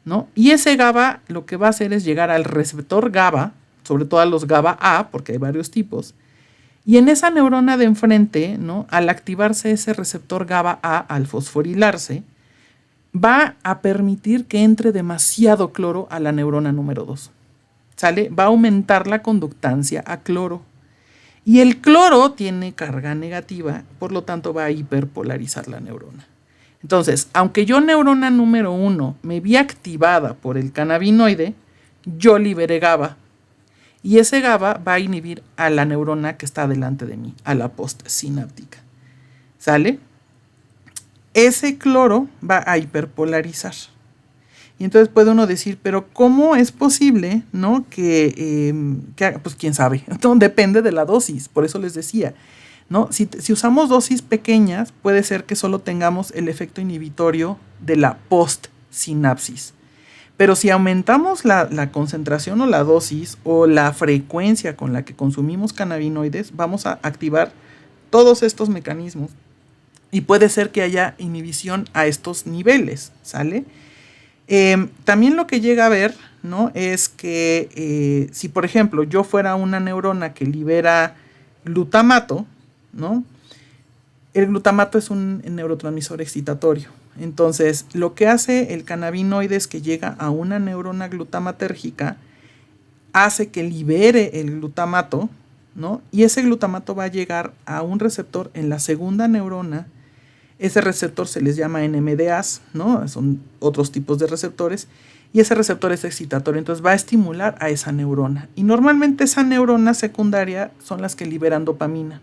¿no? Y ese GABA lo que va a hacer es llegar al receptor GABA, sobre todo a los GABA A, porque hay varios tipos, y en esa neurona de enfrente, ¿no? Al activarse ese receptor GABA A, al fosforilarse, va a permitir que entre demasiado cloro a la neurona número 2. ¿Sale? Va a aumentar la conductancia a cloro. Y el cloro tiene carga negativa, por lo tanto va a hiperpolarizar la neurona. Entonces, aunque yo, neurona número 1, me vi activada por el cannabinoide, yo liberé GABA. Y ese GABA va a inhibir a la neurona que está delante de mí, a la postsináptica. ¿Sale? Ese cloro va a hiperpolarizar. Y entonces puede uno decir, pero ¿cómo es posible, ¿no? Pues quién sabe, entonces, depende de la dosis, por eso les decía, ¿no? Si usamos dosis pequeñas, puede ser que solo tengamos el efecto inhibitorio de la postsinapsis. Pero si aumentamos la concentración o la dosis o la frecuencia con la que consumimos cannabinoides, vamos a activar todos estos mecanismos y puede ser que haya inhibición a estos niveles, ¿sale? También lo que llega a ver, ¿no? Es que si, por ejemplo, yo fuera una neurona que libera glutamato, ¿no? El glutamato es un neurotransmisor excitatorio. Entonces, lo que hace el cannabinoide es que llega a una neurona glutamatérgica, hace que libere el glutamato, ¿no? Y ese glutamato va a llegar a un receptor en la segunda neurona. Ese receptor se les llama NMDAs, ¿no? Son otros tipos de receptores. Y ese receptor es excitatorio, entonces va a estimular a esa neurona. Y normalmente esa neurona secundaria son las que liberan dopamina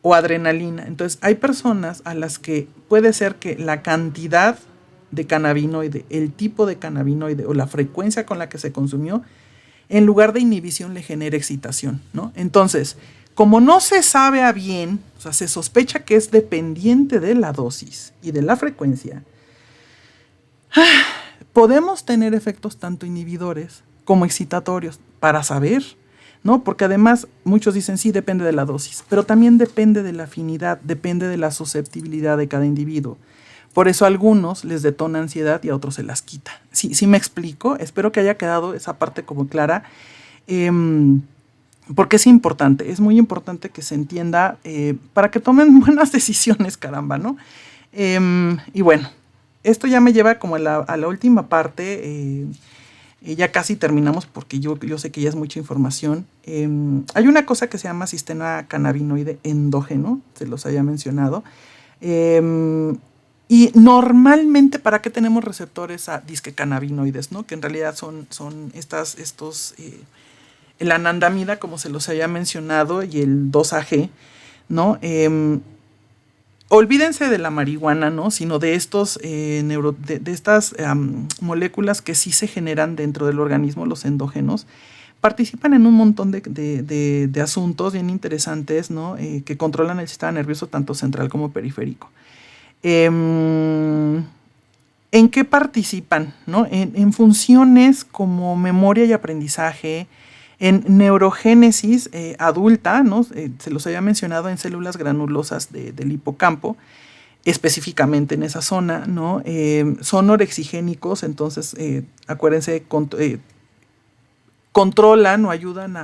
o adrenalina. Entonces hay personas a las que puede ser que la cantidad de cannabinoide, el tipo de cannabinoide o la frecuencia con la que se consumió, en lugar de inhibición le genera excitación, ¿no? Entonces, como no se sabe a bien, o sea, se sospecha que es dependiente de la dosis y de la frecuencia, podemos tener efectos tanto inhibidores como excitatorios para saber, ¿no? Porque además muchos dicen sí, depende de la dosis, pero también depende de la afinidad, depende de la susceptibilidad de cada individuo. Por eso a algunos les detona ansiedad y a otros se las quita. Sí me explico, espero que haya quedado esa parte como clara, porque es muy importante que se entienda para que tomen buenas decisiones, caramba, ¿no? Y bueno, esto ya me lleva como a la última parte. Ya casi terminamos porque yo sé que ya es mucha información. Hay una cosa que se llama sistema cannabinoide endógeno, se los había mencionado. Y normalmente, ¿para qué tenemos receptores a disque cannabinoides, ¿no? Que en realidad son el anandamida, como se los había mencionado, y el 2-AG, ¿no? Olvídense de la marihuana, ¿no? Sino de estos de estas moléculas que sí se generan dentro del organismo, los endógenos. Participan en un montón de asuntos bien interesantes, ¿no? Que controlan el sistema nervioso tanto central como periférico. ¿En qué participan? ¿No? En funciones como memoria y aprendizaje, en neurogénesis adulta, ¿no? Se los había mencionado en células granulosas del hipocampo, específicamente en esa zona, ¿no? Son orexigénicos, entonces acuérdense, controlan o ayudan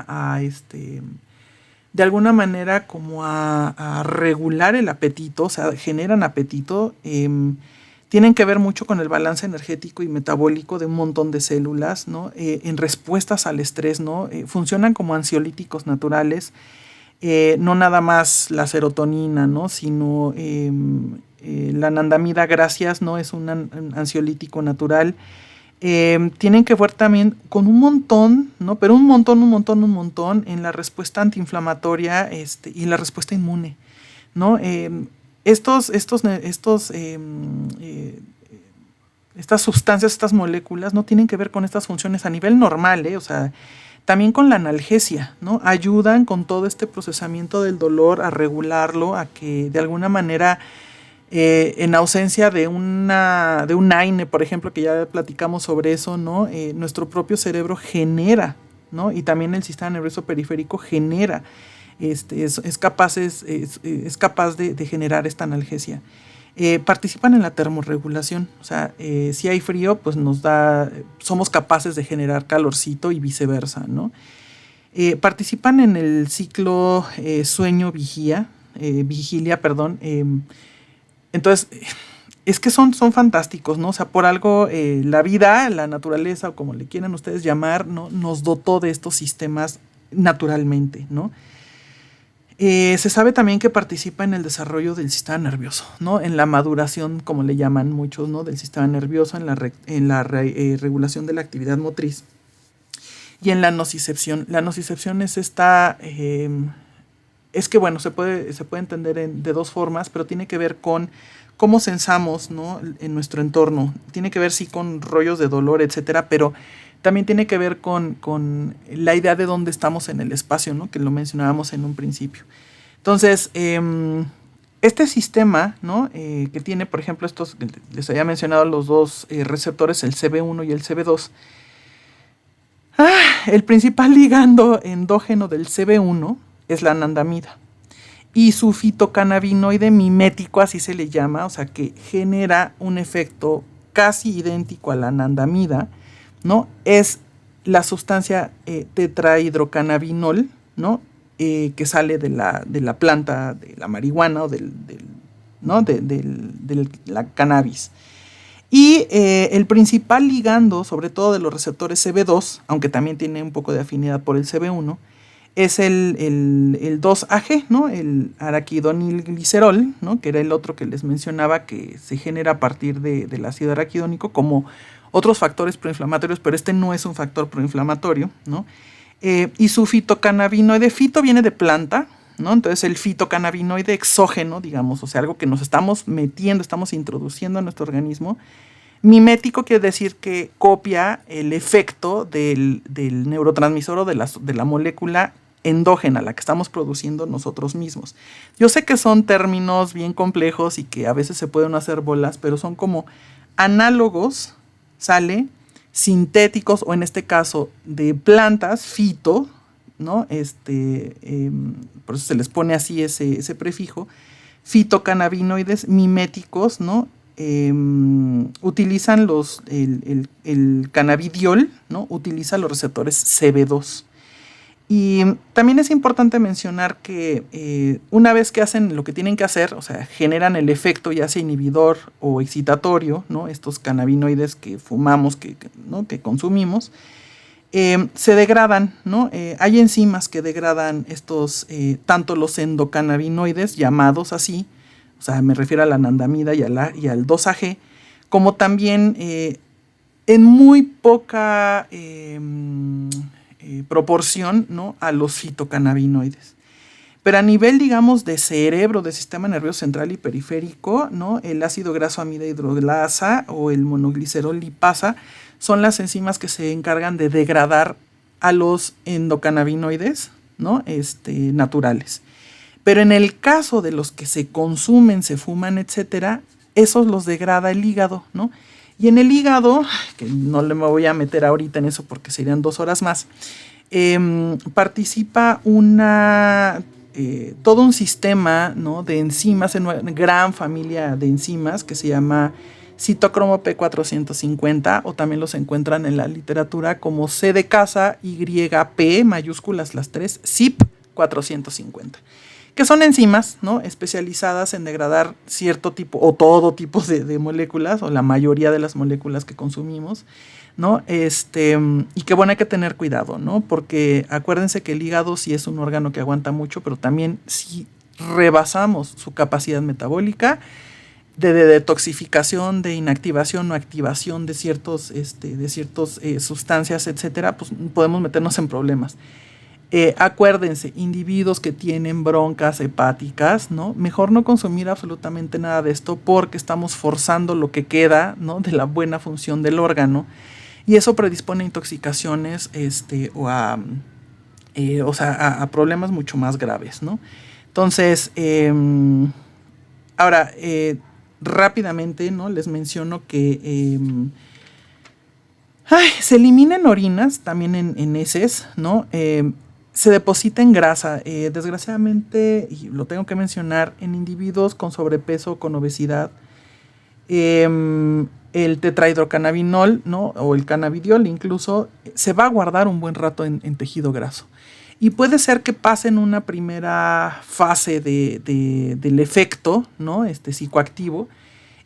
de alguna manera como a regular el apetito, o sea, generan apetito. Tienen que ver mucho con el balance energético y metabólico de un montón de células, ¿no? En respuestas al estrés, ¿no? Funcionan como ansiolíticos naturales, no nada más la serotonina, ¿no? Sino la anandamida, gracias, ¿no? Es un ansiolítico natural. Tienen que ver también con un montón, ¿no? Pero un montón en la respuesta antiinflamatoria y la respuesta inmune, ¿no? Estas sustancias, estas moléculas, no tienen que ver con estas funciones a nivel normal, o sea, también con la analgesia, ¿no? Ayudan con todo este procesamiento del dolor a regularlo, a que de alguna manera, en ausencia de un AINE, por ejemplo, que ya platicamos sobre eso, ¿no? Nuestro propio cerebro genera, ¿no? Y también el sistema nervioso periférico genera. Es capaz de generar esta analgesia. Participan en la termorregulación, o sea, si hay frío, pues somos capaces de generar calorcito y viceversa, ¿no? Participan en el ciclo sueño-vigilia, perdón. Entonces, es que son fantásticos, ¿no? O sea, por algo la vida, la naturaleza, o como le quieran ustedes llamar, ¿no? Nos dotó de estos sistemas naturalmente, ¿no? Se sabe también que participa en el desarrollo del sistema nervioso, ¿no? En la maduración, como le llaman muchos, ¿no? Del sistema nervioso, en la regulación de la actividad motriz y en la nocicepción. La nocicepción es es que, bueno, se puede entender de dos formas, pero tiene que ver con cómo sensamos, ¿no? En nuestro entorno. Tiene que ver, sí, con rollos de dolor, etcétera, pero también tiene que ver con la idea de dónde estamos en el espacio, ¿no? Que lo mencionábamos en un principio. Entonces, este sistema, ¿no? Que tiene, por ejemplo, les había mencionado los dos receptores, el CB1 y el CB2. El principal ligando endógeno del CB1 es la anandamida. Y su fitocannabinoide mimético, así se le llama, o sea, que genera un efecto casi idéntico a la anandamida, ¿no? Es la sustancia tetrahidrocannabinol, ¿no? Que sale de la planta de la marihuana o ¿no? de la cannabis. Y el principal ligando, sobre todo de los receptores CB2, aunque también tiene un poco de afinidad por el CB1, es el 2-AG, ¿no? El araquidonilglicerol, ¿no? Que era el otro que les mencionaba que se genera a partir del ácido araquidónico, como otros factores proinflamatorios, pero este no es un factor proinflamatorio, ¿no? Y su fitocannabinoide, fito viene de planta, ¿no? Entonces el fitocannabinoide exógeno, digamos, o sea, algo que nos estamos metiendo, estamos introduciendo a nuestro organismo. Mimético quiere decir que copia el efecto del neurotransmisor o de la molécula endógena, la que estamos produciendo nosotros mismos. Yo sé que son términos bien complejos y que a veces se pueden hacer bolas, pero son como análogos, ¿sale? Sintéticos, o en este caso de plantas, fito, ¿no? Por eso se les pone así ese prefijo, fitocannabinoides miméticos, ¿no? Utilizan el cannabidiol, ¿no? Utiliza los receptores CB2. Y también es importante mencionar que una vez que hacen lo que tienen que hacer, o sea, generan el efecto ya sea inhibidor o excitatorio, ¿no? Estos cannabinoides que fumamos, ¿no? Que consumimos, se degradan, ¿no? Hay enzimas que degradan estos, tanto los endocannabinoides, llamados así, o sea, me refiero a la anandamida y al 2-AG, como también en muy poca proporción, ¿no? A los fitocannabinoides. Pero a nivel, digamos, de cerebro, de sistema nervioso central y periférico, ¿no? El ácido graso amida hidrolasa o el monoglicerol lipasa son las enzimas que se encargan de degradar a los endocannabinoides, ¿no? Naturales. Pero en el caso de los que se consumen, se fuman, etcétera, esos los degrada el hígado, ¿no? Y en el hígado, que no me voy a meter ahorita en eso porque serían 2 horas más, participa todo un sistema, ¿no? De enzimas, en una gran familia de enzimas que se llama citocromo P450, o también los encuentran en la literatura como C de casa, YP, mayúsculas las tres, CYP450. Que son enzimas, ¿no? Especializadas en degradar cierto tipo o todo tipo de moléculas, o la mayoría de las moléculas que consumimos, ¿no? Y que bueno, hay que tener cuidado, ¿no? Porque acuérdense que el hígado sí es un órgano que aguanta mucho, pero también si rebasamos su capacidad metabólica de detoxificación, de inactivación o activación de ciertas sustancias, etcétera, pues podemos meternos en problemas. Acuérdense, individuos que tienen broncas hepáticas, ¿no? Mejor no consumir absolutamente nada de esto porque estamos forzando lo que queda, ¿no? De la buena función del órgano, y eso predispone a intoxicaciones a problemas mucho más graves, ¿no? Entonces, ahora, rápidamente, ¿no? Les menciono que se eliminan orinas, también en heces, ¿no? Se deposita en grasa, desgraciadamente, y lo tengo que mencionar, en individuos con sobrepeso o con obesidad, el tetrahidrocannabinol, ¿no? O el cannabidiol incluso, se va a guardar un buen rato en tejido graso. Y puede ser que pase en una primera fase del efecto, ¿no? Psicoactivo.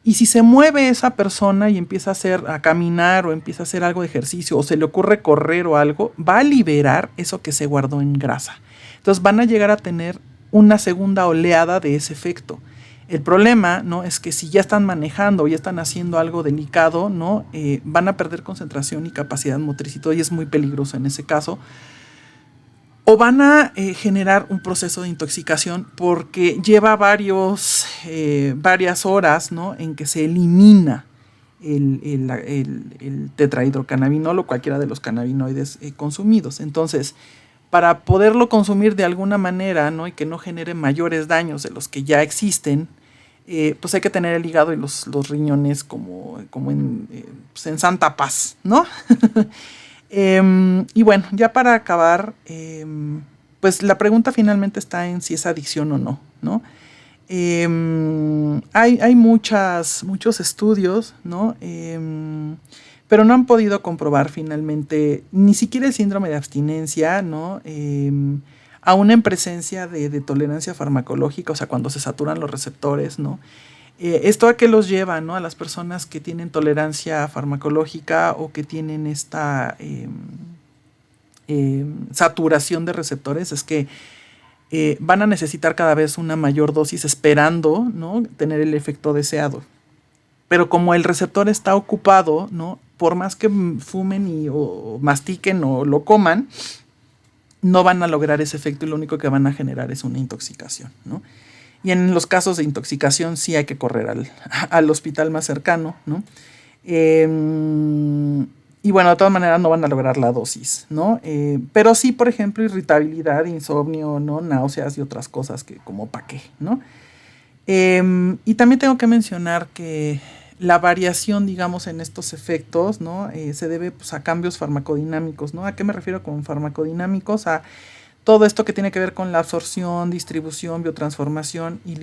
Y si se mueve esa persona y empieza a caminar o empieza a hacer algo de ejercicio o se le ocurre correr o algo, va a liberar eso que se guardó en grasa. Entonces van a llegar a tener una segunda oleada de ese efecto. El problema, ¿no? Es que si ya están manejando o ya están haciendo algo delicado, ¿no? Van a perder concentración y capacidad motriz y todo, y es muy peligroso en ese caso. O van a generar un proceso de intoxicación porque lleva varias horas, ¿no? En que se elimina el tetrahidrocannabinol o cualquiera de los cannabinoides consumidos. Entonces, para poderlo consumir de alguna manera, ¿no? Y que no genere mayores daños de los que ya existen, pues hay que tener el hígado y los riñones como en santa paz, ¿no? Y bueno, ya para acabar, pues la pregunta finalmente está en si es adicción o no, ¿no? Hay muchos estudios, ¿no? Pero no han podido comprobar finalmente ni siquiera el síndrome de abstinencia, ¿no? Aún en presencia de tolerancia farmacológica, o sea, cuando se saturan los receptores, ¿no? ¿Esto a qué los lleva, ¿no? A las personas que tienen tolerancia farmacológica o que tienen esta saturación de receptores, es que van a necesitar cada vez una mayor dosis esperando, ¿no? Tener el efecto deseado. Pero como el receptor está ocupado, ¿no? Por más que fumen o mastiquen o lo coman, no van a lograr ese efecto y lo único que van a generar es una intoxicación, ¿no? Y en los casos de intoxicación sí hay que correr al hospital más cercano, ¿no? Y bueno, de todas maneras no van a lograr la dosis, ¿no? Pero sí, por ejemplo, irritabilidad, insomnio, ¿no? Náuseas y otras cosas que como pa' qué, ¿no? Y también tengo que mencionar que la variación, digamos, en estos efectos, ¿no? Se debe pues, a cambios farmacodinámicos, ¿no? ¿A qué me refiero con farmacodinámicos? A todo esto que tiene que ver con la absorción, distribución, biotransformación y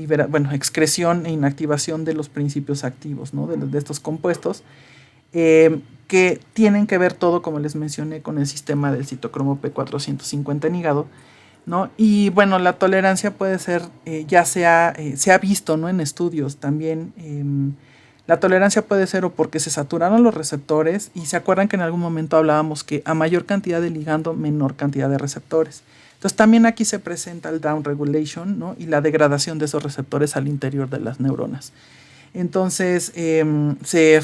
excreción e inactivación de los principios activos, ¿no? De estos compuestos, que tienen que ver todo, como les mencioné, con el sistema del citocromo P450 en hígado, ¿no? Y bueno, la tolerancia puede ser, se ha visto, ¿no? En estudios también, la tolerancia puede ser o porque se saturaron los receptores, y se acuerdan que en algún momento hablábamos que a mayor cantidad de ligando, menor cantidad de receptores. Entonces también aquí se presenta el down regulation, ¿no? Y la degradación de esos receptores al interior de las neuronas. Entonces se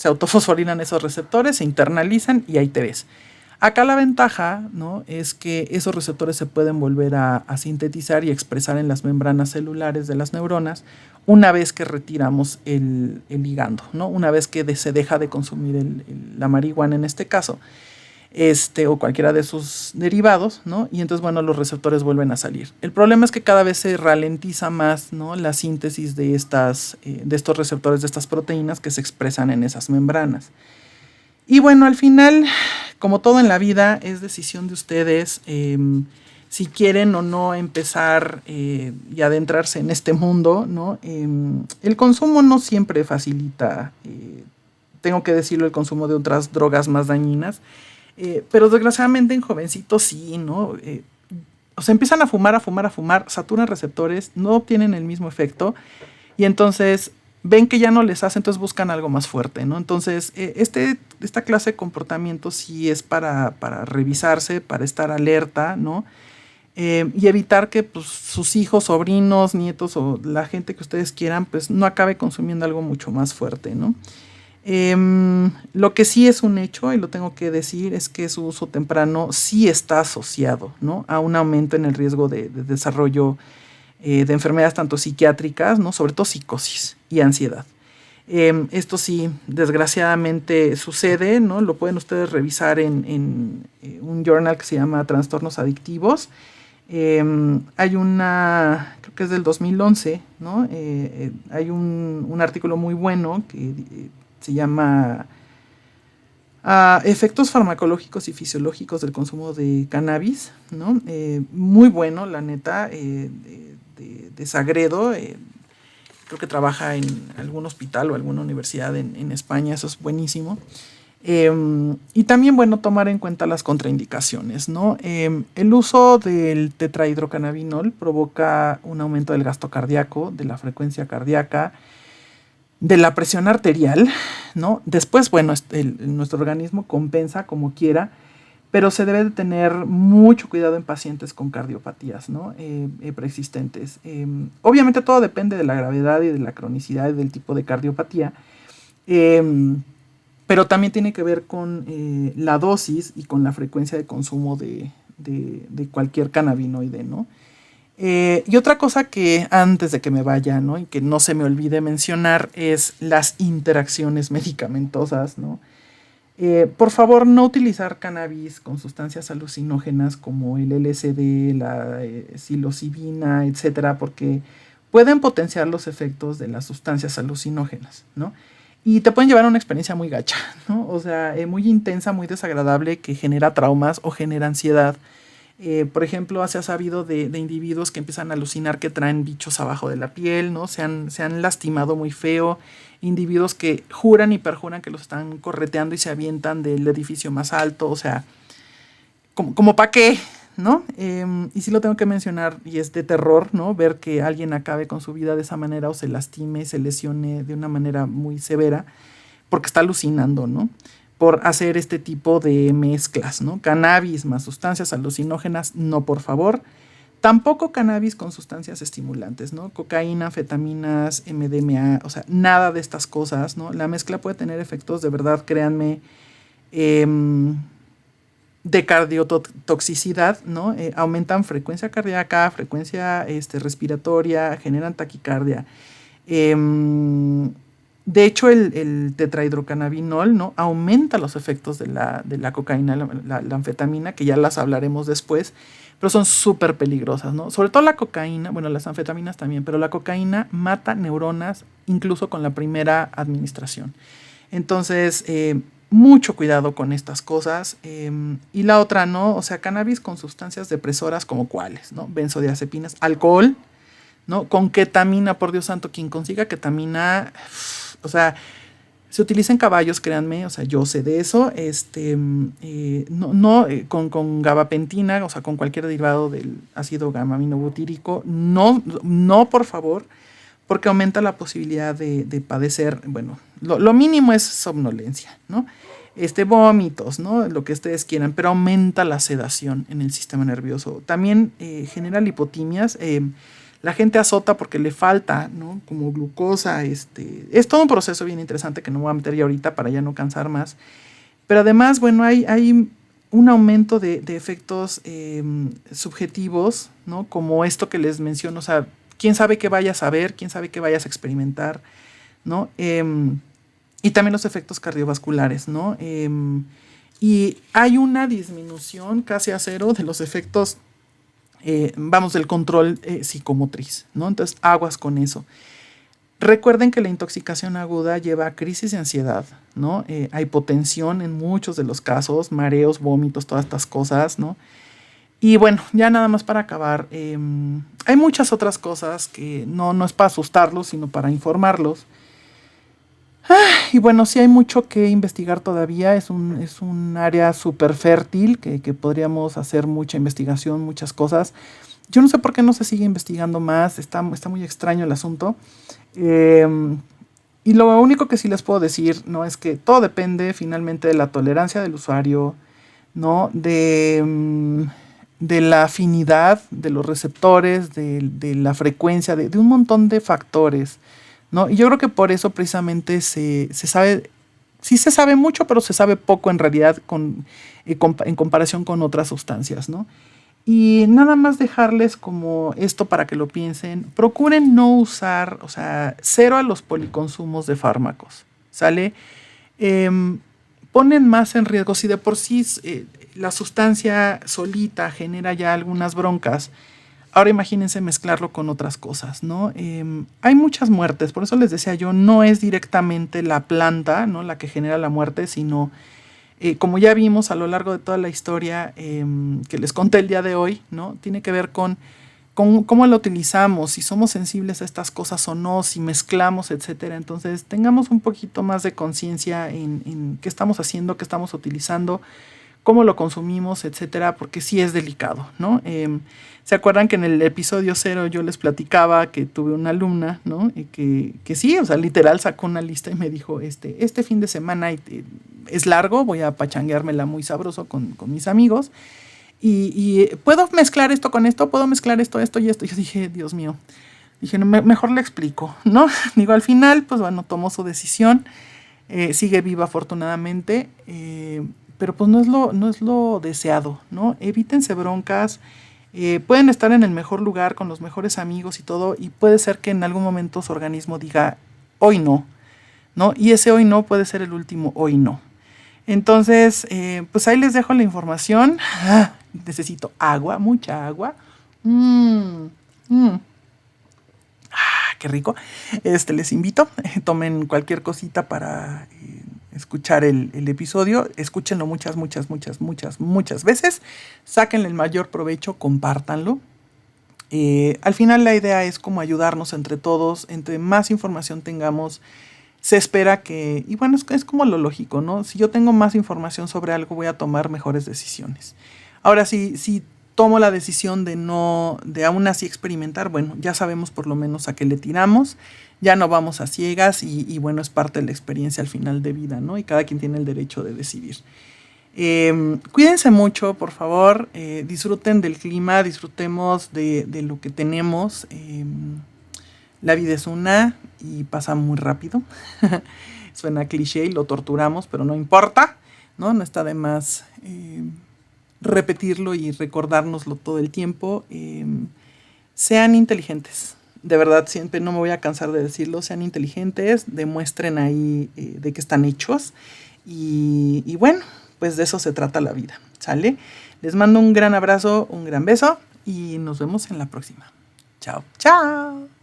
autofosforilan esos receptores, se internalizan y ahí te ves. Acá la ventaja, ¿no? Es que esos receptores se pueden volver a sintetizar y expresar en las membranas celulares de las neuronas una vez que retiramos el ligando, ¿no? Una vez que se deja de consumir la marihuana en este caso, o cualquiera de sus derivados, ¿no? Y entonces, bueno, los receptores vuelven a salir. El problema es que cada vez se ralentiza más, ¿no? La síntesis de estos receptores, de estas proteínas que se expresan en esas membranas. Y bueno, al final, como todo en la vida, es decisión de ustedes si quieren o no empezar y adentrarse en este mundo, ¿no? El consumo no siempre facilita, tengo que decirlo, el consumo de otras drogas más dañinas. Pero desgraciadamente en jovencitos sí, ¿no? O sea, empiezan a fumar, saturan receptores, no obtienen el mismo efecto y entonces ven que ya no les hace, entonces buscan algo más fuerte, ¿no? Entonces, esta clase de comportamiento sí es para revisarse, para estar alerta, ¿no? Y evitar que pues, sus hijos, sobrinos, nietos o la gente que ustedes quieran, pues no acabe consumiendo algo mucho más fuerte, ¿no? Lo que sí es un hecho, y lo tengo que decir, es que su uso temprano sí está asociado, ¿no? A un aumento en el riesgo de desarrollo de enfermedades tanto psiquiátricas, ¿no? Sobre todo psicosis y ansiedad. Esto sí, desgraciadamente sucede, ¿no? Lo pueden ustedes revisar en un journal que se llama Trastornos Adictivos. Hay creo que es del 2011, ¿no? Hay un artículo muy bueno que se llama Efectos farmacológicos y fisiológicos del consumo de cannabis, ¿no? Muy bueno, la neta, de Sagredo. Creo que trabaja en algún hospital o alguna universidad en España, eso es buenísimo. Y también, bueno, tomar en cuenta las contraindicaciones, ¿no? El uso del tetrahidrocannabinol provoca un aumento del gasto cardíaco, de la frecuencia cardíaca, de la presión arterial, ¿no? Después, bueno, nuestro organismo compensa como quiera, pero se debe de tener mucho cuidado en pacientes con cardiopatías, ¿no? Preexistentes. Obviamente todo depende de la gravedad y de la cronicidad y del tipo de cardiopatía, pero también tiene que ver con la dosis y con la frecuencia de consumo de cualquier cannabinoide, ¿no? Y otra cosa que antes de que me vaya, ¿no? Y que no se me olvide mencionar es las interacciones medicamentosas, ¿no? Por favor, no utilizar cannabis con sustancias alucinógenas como el LSD, la psilocibina, etcétera, porque pueden potenciar los efectos de las sustancias alucinógenas, ¿no? Y te pueden llevar a una experiencia muy gacha, ¿no? O sea, muy intensa, muy desagradable, que genera traumas o genera ansiedad. Por ejemplo, se ha sabido de individuos que empiezan a alucinar que traen bichos abajo de la piel, ¿no? Se han lastimado muy feo. Individuos que juran y perjuran que los están correteando y se avientan del edificio más alto. O sea, como para qué, ¿no? Y sí lo tengo que mencionar, y es de terror, ¿no? Ver que alguien acabe con su vida de esa manera o se lastime, se lesione de una manera muy severa, porque está alucinando, ¿no? Por hacer este tipo de mezclas, ¿no? Cannabis más sustancias alucinógenas, no, por favor. Tampoco cannabis con sustancias estimulantes, ¿no? Cocaína, anfetaminas, MDMA, o sea, nada de estas cosas, ¿no? La mezcla puede tener efectos, de verdad, créanme, eh, de cardiotoxicidad, ¿no? Aumentan frecuencia cardíaca, frecuencia respiratoria, generan taquicardia. De hecho, el tetrahidrocannabinol, ¿no? Aumenta los efectos de la cocaína, la anfetamina, que ya las hablaremos después, pero son súper peligrosas, ¿no? Sobre todo la cocaína, bueno, las anfetaminas también, pero la cocaína mata neuronas incluso con la primera administración. Entonces, mucho cuidado con estas cosas. Y la otra, ¿no? O sea, cannabis con sustancias depresoras como cuáles, ¿no? Benzodiazepinas, alcohol, ¿no? Con ketamina, por Dios santo, quien consiga ketamina, o sea, se utiliza en caballos, créanme, o sea, yo sé de eso, con gabapentina, o sea, con cualquier derivado del ácido gamma-aminobutírico, no, no, por favor, porque aumenta la posibilidad de padecer, bueno, lo mínimo es somnolencia, ¿no? Vómitos, ¿no? Lo que ustedes quieran, pero aumenta la sedación en el sistema nervioso. También genera lipotimias. La gente azota porque le falta, ¿no? Como glucosa. Es todo un proceso bien interesante que no voy a meter ya ahorita para ya no cansar más. Pero además, bueno, hay un aumento de efectos subjetivos, ¿no? Como esto que les menciono, o sea, quién sabe qué vayas a ver, quién sabe qué vayas a experimentar, ¿no? Y también los efectos cardiovasculares, ¿no? Y hay una disminución casi a cero de los efectos, del control psicomotriz, ¿no? Entonces, aguas con eso. Recuerden que la intoxicación aguda lleva a crisis de ansiedad, ¿no? A hipotensión en muchos de los casos, mareos, vómitos, todas estas cosas, ¿no? Y bueno, ya nada más para acabar, hay muchas otras cosas que no es para asustarlos, sino para informarlos. Y bueno, sí hay mucho que investigar todavía, es un área súper fértil que podríamos hacer mucha investigación, muchas cosas. Yo no sé por qué no se sigue investigando más, está muy extraño el asunto. Eh, y lo único que sí les puedo decir, ¿no? Es que todo depende finalmente de la tolerancia del usuario, ¿no? De la afinidad de los receptores, de la frecuencia, de un montón de factores, ¿no? Y yo creo que por eso precisamente se sabe, sí se sabe mucho, pero se sabe poco en realidad en comparación con otras sustancias, ¿no? Y nada más dejarles como esto para que lo piensen. Procuren no usar, o sea, cero a los policonsumos de fármacos, ¿sale? Em, Ponen más en riesgo. Si de por sí la sustancia solita genera ya algunas broncas, ahora imagínense mezclarlo con otras cosas, ¿no? Hay muchas muertes, por eso les decía yo, no es directamente la planta, ¿no? La que genera la muerte, sino, como ya vimos a lo largo de toda la historia que les conté el día de hoy, ¿no? Tiene que ver con cómo lo utilizamos, si somos sensibles a estas cosas o no, si mezclamos, etcétera. Entonces, tengamos un poquito más de conciencia en qué estamos haciendo, qué estamos utilizando, cómo lo consumimos, etcétera, porque sí es delicado, ¿no? ¿Se acuerdan que en el episodio 0 yo les platicaba que tuve una alumna, ¿no? Y que sí, o sea, literal sacó una lista y me dijo, este fin de semana es largo, voy a pachangueármela muy sabroso con mis amigos. Y ¿puedo mezclar esto con esto? ¿Puedo mezclar esto y esto? Yo dije, Dios mío. Dije, no, mejor le explico, ¿no? Digo, al final, pues bueno, tomó su decisión. Sigue viva afortunadamente. Pero pues no es lo deseado, ¿no? Evítense broncas. Pueden estar en el mejor lugar con los mejores amigos y todo. Y puede ser que en algún momento su organismo diga, hoy no, ¿no? Y ese hoy no puede ser el último hoy no. Entonces, pues ahí les dejo la información. Necesito agua, mucha agua. Mm, mm. Qué rico. Les invito, tomen cualquier cosita para escuchar el episodio, escúchenlo muchas veces, sáquenle el mayor provecho, compártanlo. Al final la idea es como ayudarnos entre todos, entre más información tengamos, se espera que, y bueno, es como lo lógico, ¿no? Si yo tengo más información sobre algo, voy a tomar mejores decisiones. Ahora, si tomo la decisión de aún así experimentar, bueno, ya sabemos por lo menos a qué le tiramos, ya no vamos a ciegas y bueno, es parte de la experiencia al final de vida, ¿no? Y cada quien tiene el derecho de decidir. Cuídense mucho, por favor, disfruten del clima, disfrutemos de lo que tenemos. La vida es una y pasa muy rápido. Suena cliché y lo torturamos, pero no importa, ¿no? No está de más repetirlo y recordárnoslo todo el tiempo. Sean inteligentes. De verdad, siempre no me voy a cansar de decirlo. Sean inteligentes, demuestren ahí de qué están hechos. Y bueno, pues de eso se trata la vida, ¿sale? Les mando un gran abrazo, un gran beso y nos vemos en la próxima. Chao, chao.